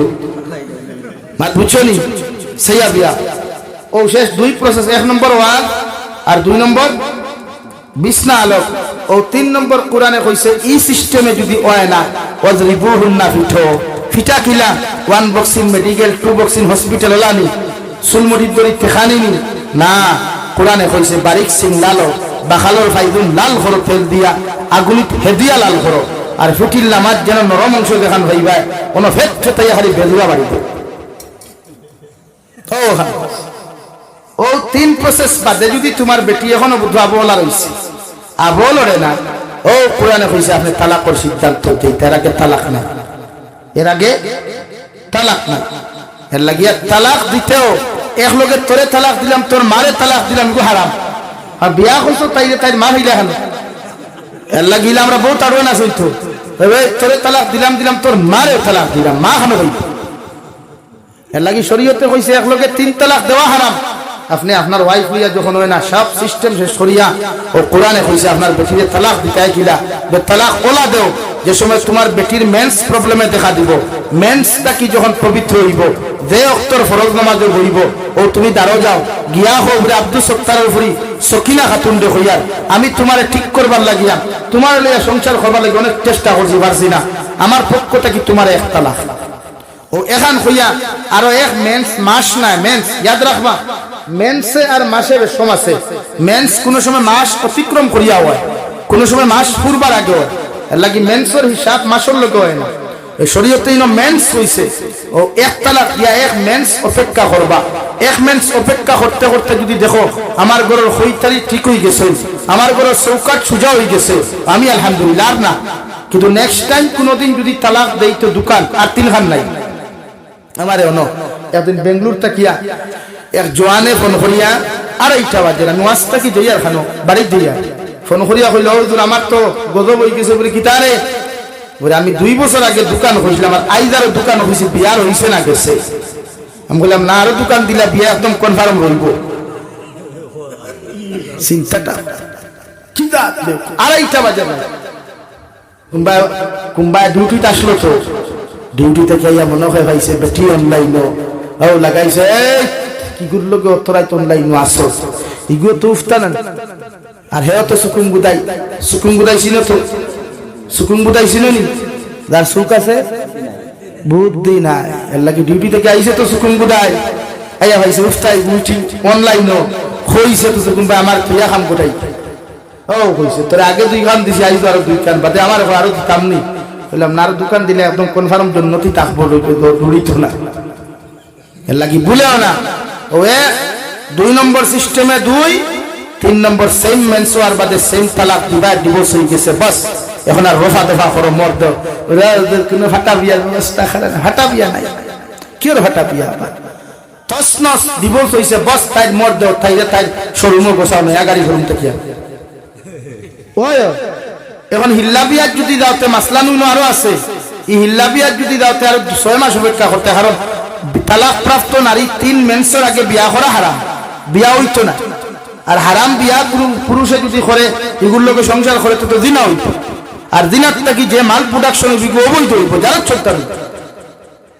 মাত বুঝছো নি সাইয়া বিয়া ও শেষ দুই প্রসেস এক নম্বর ওয়াজ আর দুই নম্বর বিছনা আলোক ও তিন নম্বর কোরআনে কইছে এই সিস্টেমে যদি হয় না ওয়াজরিবুহুন্না ফিটা কিলা ওয়ান বক্সিং মেডিকেল টু বক্সিং হসপিটাল লানি সুলমুড়ির দড়ি তেখানিনি না কোরআনে কইছে বারিক সিং লালো বাখালোর ফাইদুন লাল করো তেল দিয়া আগুনি হেদিয়া লাল করো আর ফুটিল নামাজ যেন নরম অংশ দেখান ভাইবাই কোনো ফেট ফেটাইয়া খালি বেজুয়া বাড়িতে ও তিন প্রসেস বাদে যদি তোমার বেটি এখনো বুদ্ধ আবলা রয়েছে আবলরে না ও কোরআনে কইছে আপনি তালাকর সিদ্ধান্ত দিতে এর আগে তালাক না এর আগে তালাক না এর লাগিয়া তালাক দিতেও এক লগে তোরে তালাক দিলাম তোর মারে তালাক দিলাম গো হারাম আর বিয়া করছো তাইলে তাই মা হইলে কেন এর লাগিলে আমরা বহুত আড়ো না চলতো তোরে তালাক দিলাম তোর মারে তালাক দিলাম মা খানো হইত এর লাগি শরীয়তে কইছে এক লগে তিন তালাক দেওয়া হারাম আপনি আপনার ওয়াইফ হইয়া যখন হয় না সব সিস্টেম শেষ করিয়া ও কোরআনে কইছে আপনার বেটিরে তালাক দিতে কিলা তালাক ওলা দেও যে সময় তোমার বেটির মেন্স প্রবলেমে দেখা দিব মেন্সটা কি যখন পবিত্র হইব যে অক্তর ফরজ নামাজে হইব ও তুমি দাঁড়ো যাও গিয়া হোক আব্দুল সত্তারের উপরি সকিনা খাতুন দে হইয়ার আমি তোমারে ঠিক করবার লাগিয়া তোমার লইয়া সংসার করবার লাগি অনেক চেষ্টা করছি পারছি না আমার পক্ষটা কি তোমার এক তালাক ও এখান হইয়া আরো এক মেন্স মাস না মেন্স ইয়াদ রাখবা মেন্সে আর মাসে বেশম আছে মেন্স কোন সময় মাস অতিক্রম করিয়া হয় কোন সময় মাস পূর্বার আগে হয় এর লাগি মেন্সের হিসাব মাসের লোক হয় না এই শরীয়তে মেন্স হইছে ও এক তালাক দিয়া এক মেন্স অপেক্ষা করবা এক মেন্স অপেক্ষা করতে করতে যদি দেখো আমার ঘরের খৈতারি ঠিক হয়ে গেছে আমার ঘরের চৌকাট সোজা হয়ে গেছে আমি আলহামদুলিল্লাহ আর না কিন্তু নেক্সট টাইম কোনোদিন যদি তালাক দেই তো দোকান আর তিনখান নাই আমারে অন একদিন বেঙ্গলুর তাকিয়া এক জোয়ানে ফোন করিয়া আড়াইটা বাজে আমি ওয়াজটা কি যাইয়ার খানো বাড়ি যাইয়া ফোন করিয়া কইল হুজুর আমার তো গজব হয়ে গেছে বলে কিতারে বলে আমি 2 বছর আগে দোকান খুঁজলাম আর আইদারও দোকান হয়েছে বিয়ার হয়েছে না গেছে আমি বললাম না আরো দোকান দিলা বিয়া একদম কনফার্ম রইব চিন্তাটা কি আড়াইটা বাজে কুম্বায় ডিউটিতে আসলো তো ডিউটি থেকে মনে হয় পাইছে বেটি অনলাইন ও লাগাইছে কি গুলো অতরাই তো অনলাইন আসো ইগুলো তো উফতান আর হে তো সুকুম গুদাই ছিল তো সুকুম গুদাই ছিল নি যার সুখ আছে বুদ্ধি নাই এর লাগি ডিউটি থেকে আইছে তো সুকুম গুদাই আইয়া ভাইছে উফতাই বুঝি অনলাইন হইছে তো সুকুম ভাই আমার ক্রিয়া কাম গোটাই ও হইছে তোর আগে 2 কান দিছি আইছো আর 2 কান বাদে আমার আরো দিতাম নি বললাম না, দোকান দিলে একদম কনফার্ম জন্নতি থাকবো, দৌড়িত না, এর লাগি ভুলেও না। ও 2 নম্বর সিস্টেমে 2, 3 নম্বর সেম মেন্সুয়ার বাদে সেম তালাক দিবা, ডিভোর্স হয়ে গেছে, বাস এখন আর রফা দফা করো মর্দ, কোনো হাঁটা বিয়ার ব্যবস্থা খারাপ, হাঁটা বিয়া নাই, কি ওর হাঁটা বিয়া আবার তসনস ডিভোর্স হয়েছে, বস তাই মর্দ তাইরে তাই শোরুমও গোসাও নয়, গাড়ি শোরুম থেকে এখন হিল্লা বিয়ার যদি দাওতে মাসলা নুন আরো আছে, এই হিল্লা বিয়ার যদি দাওতে আরো 6 মাস অপেক্ষা করতে, কারণ তালাক প্রাপ্ত নারী 3 মেন্সের আগে বিয়া করা হারাম, বিয়া হইতো না। আর হারাম বিয়া পুরুষে যদি করে এগুলোর লোকে সংসার করে তো জিনা হইত, আর জিনার থেকে যে মাল প্রোডাকশন অবৈধ হইব, যারা চলতে হইব।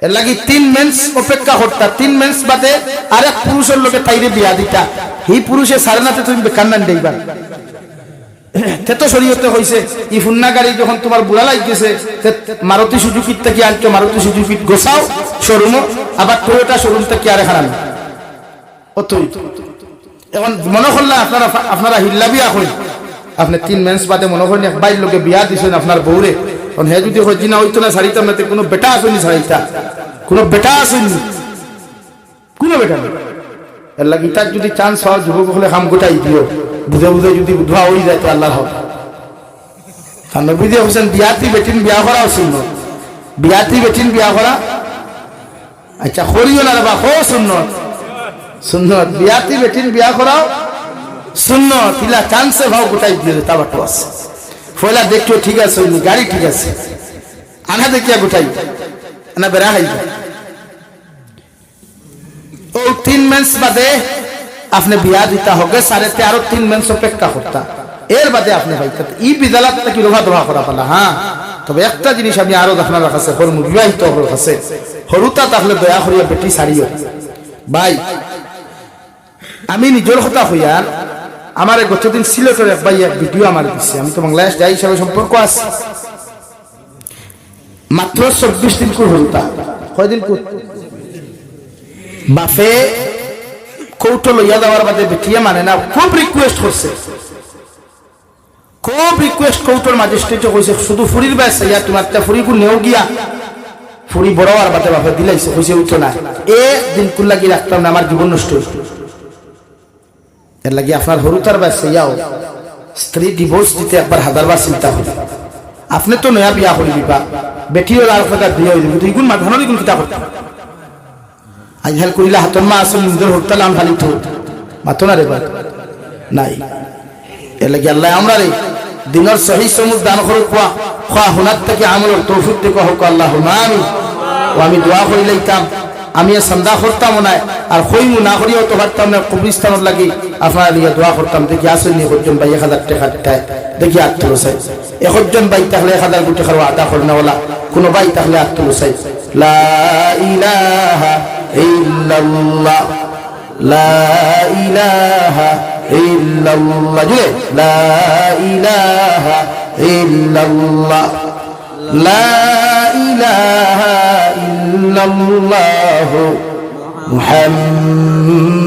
এর লাগি 3 মেন্স অপেক্ষা করতা, 3 মেন্স বাদে আরেক পুরুষের লোকে তাইরে বিয়া দিতা, এই পুরুষে সারেনাতে তুমি কান্নান দেইবা। তো শরীয়তে হইছে ই ফুন্না গাড়ি যখন তোমার বুড়া লাগতেছে, মারুতি সুজুকির থেকে আনছো, মারুতি সুজুকি গোসাও শোরুম, আবার টয়োটা শোরুম থেকে আরে হারানো অতই। এখন মনে করলে আপনারা হিল্লা বিয়া করেন, আপনি 3 মেন্স বাদে মনে করেন এক বাইর লোকে বিয়া দিচ্ছেন আপনার বউরে, কারণ হে যদি হইছি না হইতো না ছাড়িতাম না, কোনো বেটা আসেনি ছাড়িতা, কোনো বেটা আসেনি, কোনো বেটা নেই। এর লাগি তার যদি চান্স পাও যুবক হলে হাম গোটাই দিও, বুঝে বুঝে যদি ধোয়া হয়ে যায় তো আল্লাহ হবে। কারণ বুঝে হোসেন বিয়াতি বেটিন বিয়া করা শূন্য, বিয়াতি বেটিন বিয়া করা আচ্ছা করিও না রে বা হো শূন্য সুন্নত, বিয়াতি বেটিন বিয়া করাও সুন্নত, তিলা চান্সে ভাও গোটাই দিয়ে তা বাটো আছে। ফয়লা দেখছো ঠিক আছে, গাড়ি ঠিক আছে, আনা দেখিয়া গোটাই না বেড়া হাই। ও 3 মেন্স বাদে আপনি বিয়া দিতা হবে, সাড়ে আরো 3 মেন্স অপেক্ষা করতা, এর বাদে আপনি ভাইতা ই বিদালাত কি রোভা দোভা করা পালা। হ্যাঁ, তবে একটা জিনিস আমি আরো আপনার কাছে হরম বিবাহিত কাছে হরুতা তাহলে দয়া করিয়া বেটি ছাড়িও ভাই। আমি নিজের কথা হইয়া আমার গতদিন সিলেটের এক ভাই এক ভিডিও আমার দিচ্ছে, আমি তো বাংলাদেশ যাই হিসাবে সম্পর্ক আছে, মাত্র 24 দিন করে হরুতা, কয়দিন বাফে কৌটো লইয়া দেওয়ার বাদে বেটিয়ে মানে না, খুব রিকোয়েস্ট করছে, খুব রিকোয়েস্ট কৌটোর ম্যাজিস্ট্রেটে কইছে শুধু ফুরির ব্যাস ইয়া তোমার ফুরি কু নেও গিয়া, ফুরি বড় আর বাদে বাপে দিলাইছে, কইছে উঠো না, দিন কুল লাগি রাখতাম না, আমার জীবন নষ্ট হইত। এর লাগি আপনার হরুতার ব্যাস ইয়াও স্ত্রী ডিভোর্স দিতে একবার 1000বার চিন্তা হবে। আপনি তো নয়া বিয়া করি দিবা, বেটিও আর কথা বিয়ে হয়ে যাবে, তুই কোন মাধানোর কোন কিতা করতে আজ হেল করিলা হাতন মা আসল নিজের হরতাল আম খালি তো মাথো না রে বা নাই। এর লাগি আল্লাহ আমরা রে দিনের সহি সমুদ দান করে খোয়া হুনার থেকে আমলের তৌফিক দেখো হোক আল্লাহ আমি। ও আমি দোয়া করি লাইতাম, আমি সন্ধ্যা করতাম না, আর হইমু না করিও তো পারতাম না, কবরিস্তানের লাগি আপনার লিগে দোয়া করতাম। দেখি আসেননি একজন ভাই 1000 টাকা দেয়, দেখি আত্মীয় চাই একজন ভাই তাহলে 1000 কোটি টাকার আদা করনেওয়ালা কোন ভাই তাহলে আত্মীয় চাই। লা ইলাহা ইল্লাল্লাহ, লা ইলাহা ইল্লাল্লাহ, জুড়ে লা ইলাহা ইল্লাল্লাহ, লা ইলাহা ইল্লাল্লাহ মুহাম্মাদুর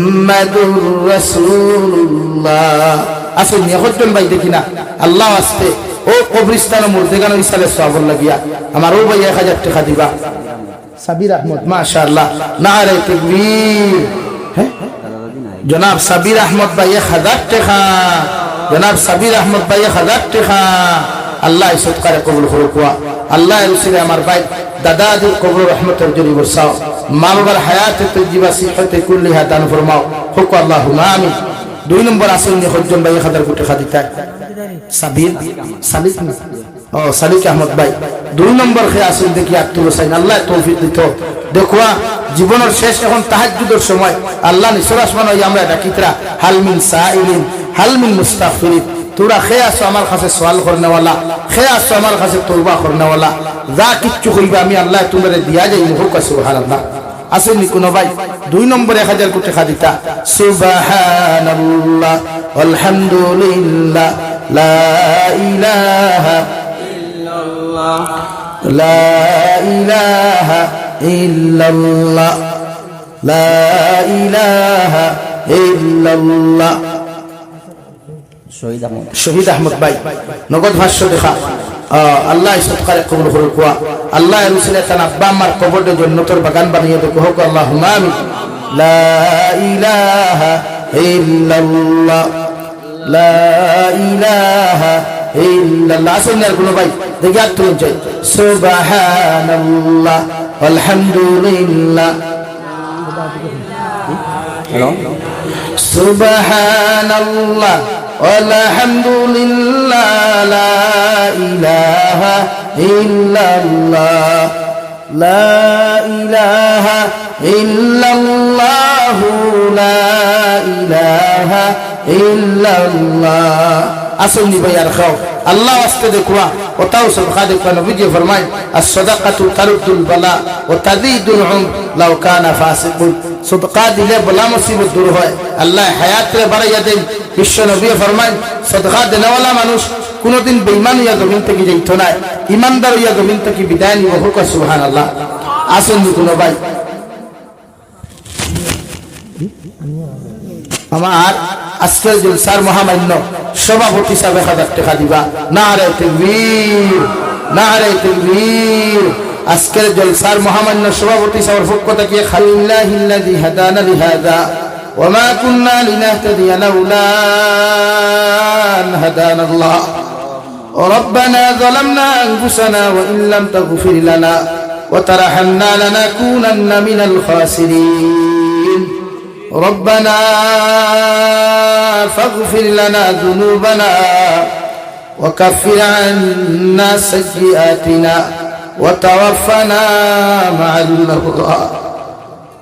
রাসূলুল্লাহ। আসেন এখন ভাই দেখি না আল্লাহ আসতে ও কবরিস্তান মুর্দেগানো ইসালে সওয়াব লাগিয়া আমার ও ভাই 1000 টাকা দিবা। সাবির আহমদ মাশাআল্লাহ, নারে তাকবীর। হ্যাঁ জনাব সাবির আহমদ ভাই 1000 টাকা, জনাব সাবির আহমদ ভাই 1000 টাকা। আল্লাহ সৎকারে কবুল করুক, আল্লাহ রসুল আমার ভাই দাদা দাদির কবর রহমতের জন্য বর্ষাও, মা বাবার হায়াতে তৈজিবা সিহতে কুল্লিহা দান ফরমাও হুক আল্লাহুম্মা আমিন। 2 নম্বর আসল নি হজ্জন ভাই 1000 কোটি টাকা দিতা সাবির সালিক ও সালিক আহমদ ভাই 2 নম্বর খে আসল দেখি আব্দুল হোসেন, আল্লাহ তৌফিক দিত। দেখো জীবনের শেষ এখন তাহাজ্জুদের সময় আল্লাহ নিসর আসমান হই আমরা ডাকিতরা হাল মিন সাইলিন হাল মিন মুস্তাগফিরিন, তোরা খে আসো আমার কাছে সওয়াল করনেওয়ালা, খে আসো আমার কাছে তওবা করনেওয়ালা, যা কিচ্ছু কইবা আমি আল্লাহ তোমারে দিয়া যাই হুক সুবহানাল্লাহ। আসেনি কোন ভাই 2 নম্বর 1000 কোটি টাকা দিতা সুবহানাল্লাহ আলহামদুলিল্লাহ লা ইলাহা ইল্লাল্লাহ, লা ইলাহা ইল্লাল্লাহ, লা ইলাহা ইল্লাল্লাহ। শহীদ আহমদ ভাই নগদ 500 টাকা আল্লাহ সৎকারে কবুল করুক কোয়া আল্লাহ রসুল তান আব্বা আমার কবরের জান্নাতের বাগান বানিয়ে দেবো হোক আল্লাহুম্মা আমিন লা ইলাহা ইল্লাল্লাহ লা ইলাহা ইল্লাল্লাহ আসেন কোন ভাই দেখি আর তুলুন চাই সুবহানাল্লাহ আলহামদুলিল্লাহ হ্যালো সুবহানাল্লাহ আলহামদুলিল্লাহ লা ইলাহা ইল্লাল্লাহ লা ইলাহা ইল্লাল্লাহ লা ইলাহা ইল্লাল্লাহ আসুনি ভাই আর খাও আল্লাহ আস্তে দেখুয়া ওটাও সদকা দেখুয়া নবীজি ফরমায় as-sadaqatu taruddul bala wa tazidul umr law kana fasiqun সদকা দিলে বলা মুসিবত দূর হয় আল্লাহ হায়াতে বাড়াইয়া দেন বিশ্ব নবী ফরমায় সদকা দেনওয়ালা মানুষ কোনদিন বেঈমান হইয়া জমিন থেকে যাইত না ইমানদার হইয়া জমিন থেকে বিদায় নিব হোক সুবহানাল্লাহ আসুনি কোন ভাই আমার আজকের জলসার মহামান্য সভাপতি সাহেব 1000 টাকা দিবা নারে তাকবীর নারে তাকবীর আজকের জলসার মহামান্য সভাপতি সাহেবের পক্ষ থেকে খালিল্লাহিল্লাযী হাদানা লিহাযা ওয়া কুন্না লিনাহতাদিয়া লাউলা আন হাদানাল্লাহ ربنا ظلمنا أنفسنا وإن لم تغفر لنا وترحمنا لنكونن من الخاسرين ربنا فاغفر لنا ذنوبنا وكفر عنا سيئاتنا وتوفنا مع الأبرار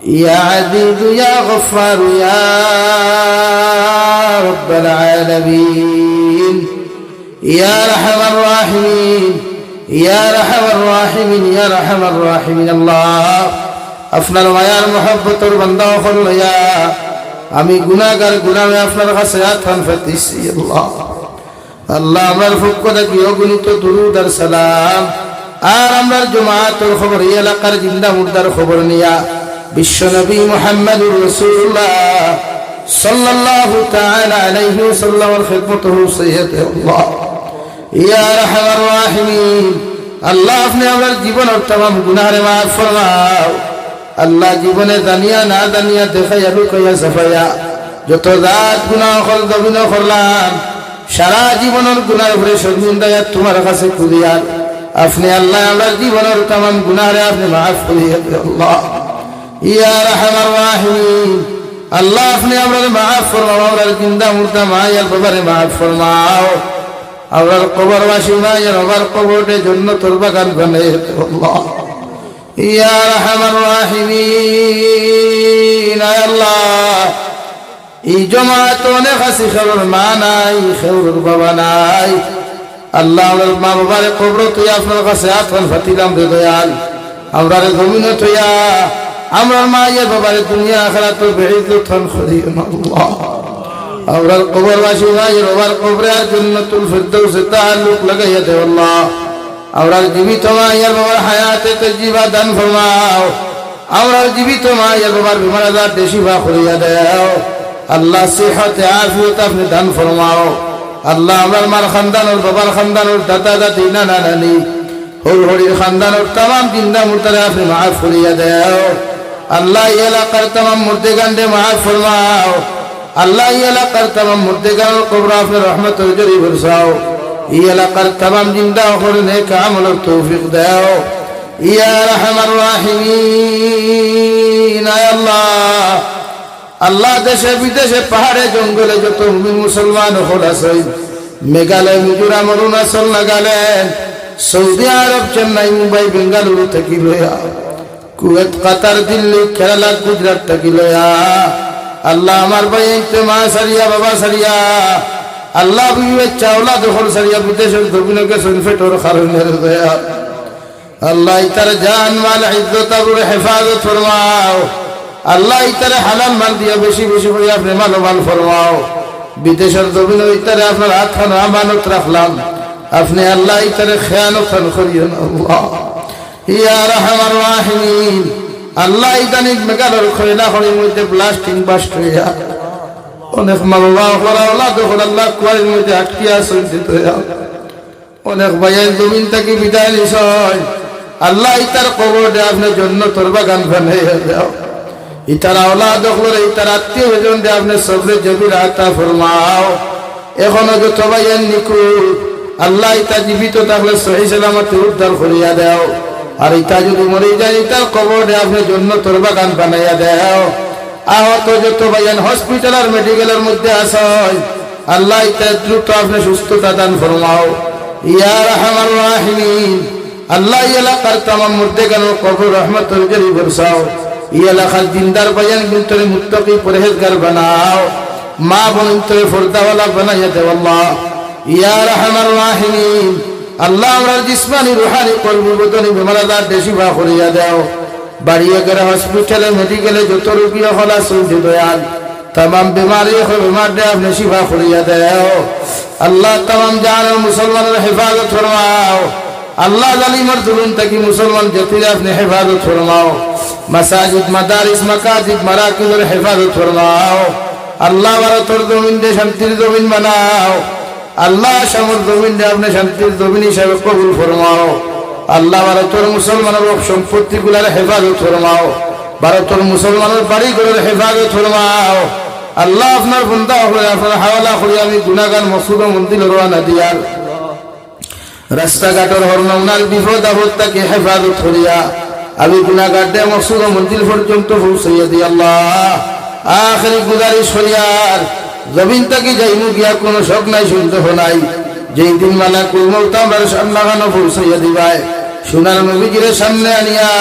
يا عزيز يا غفار يا رب العالمين يا أرحم الراحمين يا أرحم الراحمين يا أرحم الراحمين الله আপনার মায়ার মহব্বতের বান্দা হইয়া আমি গুনাহগার গুনাহে আপনার কাছে আত্মান ফাতিছি আল্লাহ আল্লাহ আমার পক্ষ থেকে অগণিত দুরূদ আর সালাম আর আমার জামাতের খবর এই এলাকার জিন্দা মুর্দার খবর নিয়া বিশ্বনবী মুহাম্মদুর রাসূলুল্লাহ সাল্লাল্লাহু তাআলা আলাইহি ওয়াসাল্লামের খিদমতে সাইয়্যিদ আল্লাহ ইয়া আরহামার রাহিমিন আল্লাহ আপনি আমার জীবনের तमाम গুনাহরে মাফ ফরমাও আল্লাহ জীবনে জানিয়া না জানিয়া দেখাইয়া লুকাইয়া সাফাইয়া যত জাত গুনাহ হল দবিন করলাম সারা জীবনের গুনাহের উপরে শর্মিন্দায়া তোমার কাছে কুলিয়া আপনি আল্লাহ আমার জীবনের तमाम গুনাহরে আপনি মাফ করিয়া দিন আল্লাহ ইয়া আরহামার রাহিমিন আল্লাহ আপনি আমাদের মাফ ফরমাও আমরা জিন্দা মুর্দা মায়ের বাবারে মাফ ফরমাও আমার কবরবাসী মায়ের আমার কবরে জান্নাতুল বাগান বানাইয়া দিন আল্লাহ ইয়া আরহামার রাহিমিন আয় আল্লাহ এই জামাত অনেক আছে খবর মা নাই খবর বাবা নাই আল্লাহ আমার মা বাবার কবর তুই আপনার কাছে আত্মান ফাতিলাম রে দয়াল আমরা জমিন তুইয়া আমার মায়ের বাবার দুনিয়া আখিরাত বেইজ্জত করিও না আল্লাহ আমরা কবরবাসী মায়ের বাবার কবরে আর জান্নাতুল ফিরদাউসে তাআল্লুক লাগাইয়া দে আল্লাহ আমরা জীবিত মায়ের বাবার হায়াতে তাজিবা দান ফরমাও আমরা জীবিত মায়ের বাবার বিমার আজাদ দেশিবা করিয়া দাও আল্লাহ সিহতে আফিয়ত আপনি দান ফরমাও আল্লাহ আমার মার খানদানের বাবার খানদানের দাদা দাদি নানা নানি হরির খানদানের तमाम জিন্দা মুর্দারে আপনি মাফ করিয়া দাও আল্লাহ এই এলাকার तमाम মুর্দেগানকে মাফ ফরমাও আল্লাহ এই এলাকার तमाम মুর্দেগানের কবর আপনি রহমতের জরি বরসাও এই এলাকার तमाम জিন্দা করে নেক আমলের তৌফিক দাও ইয়া আরহামার রাহিমিন আয় আল্লাহ আল্লাহ দেশে বিদেশে পাহাড়ে জঙ্গলে যত মুসলমান হল আছে মেঘালয় মিজোরাম অরুণাচল নাগাল্যান্ড সৌদি আরব চেন্নাই মুম্বাই বেঙ্গালুরু থেকে লয়া কুয়েত কাতার দিল্লি কেরালা গুজরাট থেকে লয়া আল্লাহ আমার ভাই মা সারিয়া বাবা সারিয়া আল্লাহ বিবে চাওলা দখল সারিয়া বিদেশের দবিনকে সনফেটর কারণে দয়া আল্লাহ তার জান মাল ইজ্জত আর হেফাজত ফরমাও আল্লাহ ইতারে হালাল মাল দিয়া বেশি বেশি করে আপনি মাল ফরমাও বিদেশের জমিন ইতারে আপনার হাত খানো আমানত রাখলাম আপনি আল্লাহ ইতারে খেয়ানত করিও না আল্লাহ ইয়া আরহামার রাহিমিন আল্লাহ ইদানিক মেঘালয়ের খয়না খনির মধ্যে ব্লাস্টিং বাস্ট হইয়া অনেক মা বাবা করা ওলা দখল আল্লাহ কুয়ারির মধ্যে আটকিয়া চলতে অনেক ভাইয়ের জমিন থেকে বিদায় নিছয় আল্লাহ ইতার কবরে আপনি জান্নাতের বাগান বানাইয়া দাও ইতার আওলাদ হলো ইতার আত্মীয় স্বজন দে আপনি সবরে জবির আতা ফরমাও এখনো যত ভাইয়ের নিকুল আল্লাহ ইতা জীবিত থাকলে সহি সালামতে উদ্ধার করিয়া দাও আর ইতা যদি মরে যায় ইতার কবরে আপনি জান্নাতের বাগান বানাইয়া দাও আহত যত ভাইয়ান হসপিটাল আর মেডিকেলের মধ্যে আসয় আল্লাহ ইতা দ্রুত আপনি সুস্থতা দান ফরমাও ইয়া রাহমার রাহিমিন আল্লাহ এলাকার তামাম মুর্দেগানের কবর রহমতের জরি বরসাও এই এলাকার দিনদার ভাইয়ান কিন্তু মুত্তাকি পরহেজগার বানাও মা বোন তোরে ফরদাওয়ালা বানাইয়া দেও আল্লাহ ইয়া রাহমার রাহিমিন আল্লাহ আমরা জিসমানি রুহানি কলবি বদনি বেমারাদার দেশিবা করিয়া দাও বাড়িয়ে গেলে হসপিটালে মেডিকেলে যত রোগী হলা সৌদি দয়াল तमाम बीमारी हो बीमार दे आपने शिफा करिया देओ अल्लाह तमाम जान मुसलमान हिफाजत फरमाओ अल्लाह जालिमर जुल्म तक मुसलमान जतीर आपने हिफाजत फरमाओ मसाजिद मदारिस मकाजिद मराकिज हिफाजत फरमाओ अल्लाह वारतोर जमीन दे शांतिर जमीन बनाओ अल्लाह शमर जमीन दे आपने शांतिर जमीन हिसाब कबूल फरमाओ अल्लाह वारतोर मुसलमान सम्पत्ति गुलार हिफाजत फरमाओ ভারতের মুসলমানের বাড়ি ঘরের হেফাজত ফরমাও আল্লাহ আপনার বান্দা হয়ে আপনার হাওয়ালা করে আমি গুনাহগার মসজিদ মন্দির রওনা দিয়ার রাস্তাঘাটের হরনাল বিপদ আপদ থেকে হেফাজত করিয়া আমি গুনাহগার দে মসজিদ মন্দির পর্যন্ত পৌঁছাইয়া দিই আল্লাহ আখেরি গুজারিশ করিয়ার জমিন থেকে যাইমু গিয়া কোনো শক নাই সন্দেহ নাই যেই দিন মালাকুল মউত আমার সামনে গানো পৌঁছাইয়া দিবাই সোনার নবীজির সামনে আনিয়া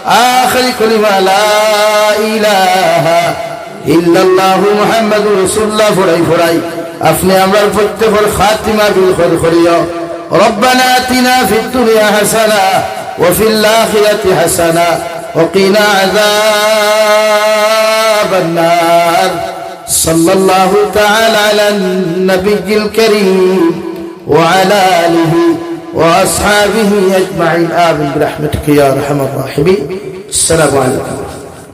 آخر كلمة لا إله إلا الله محمد رسول الله فرأي أفني أمر الفتح الخاتمة بالخرخرية ربنا آتنا في الدنيا حسنة وفي الآخرة حسنة وقنا عذاب النار صلى الله تعالى على النبي الكريم وعلى آله وأصحابه أجمعين آمين برحمتك يا أرحم الراحمين السلام عليكم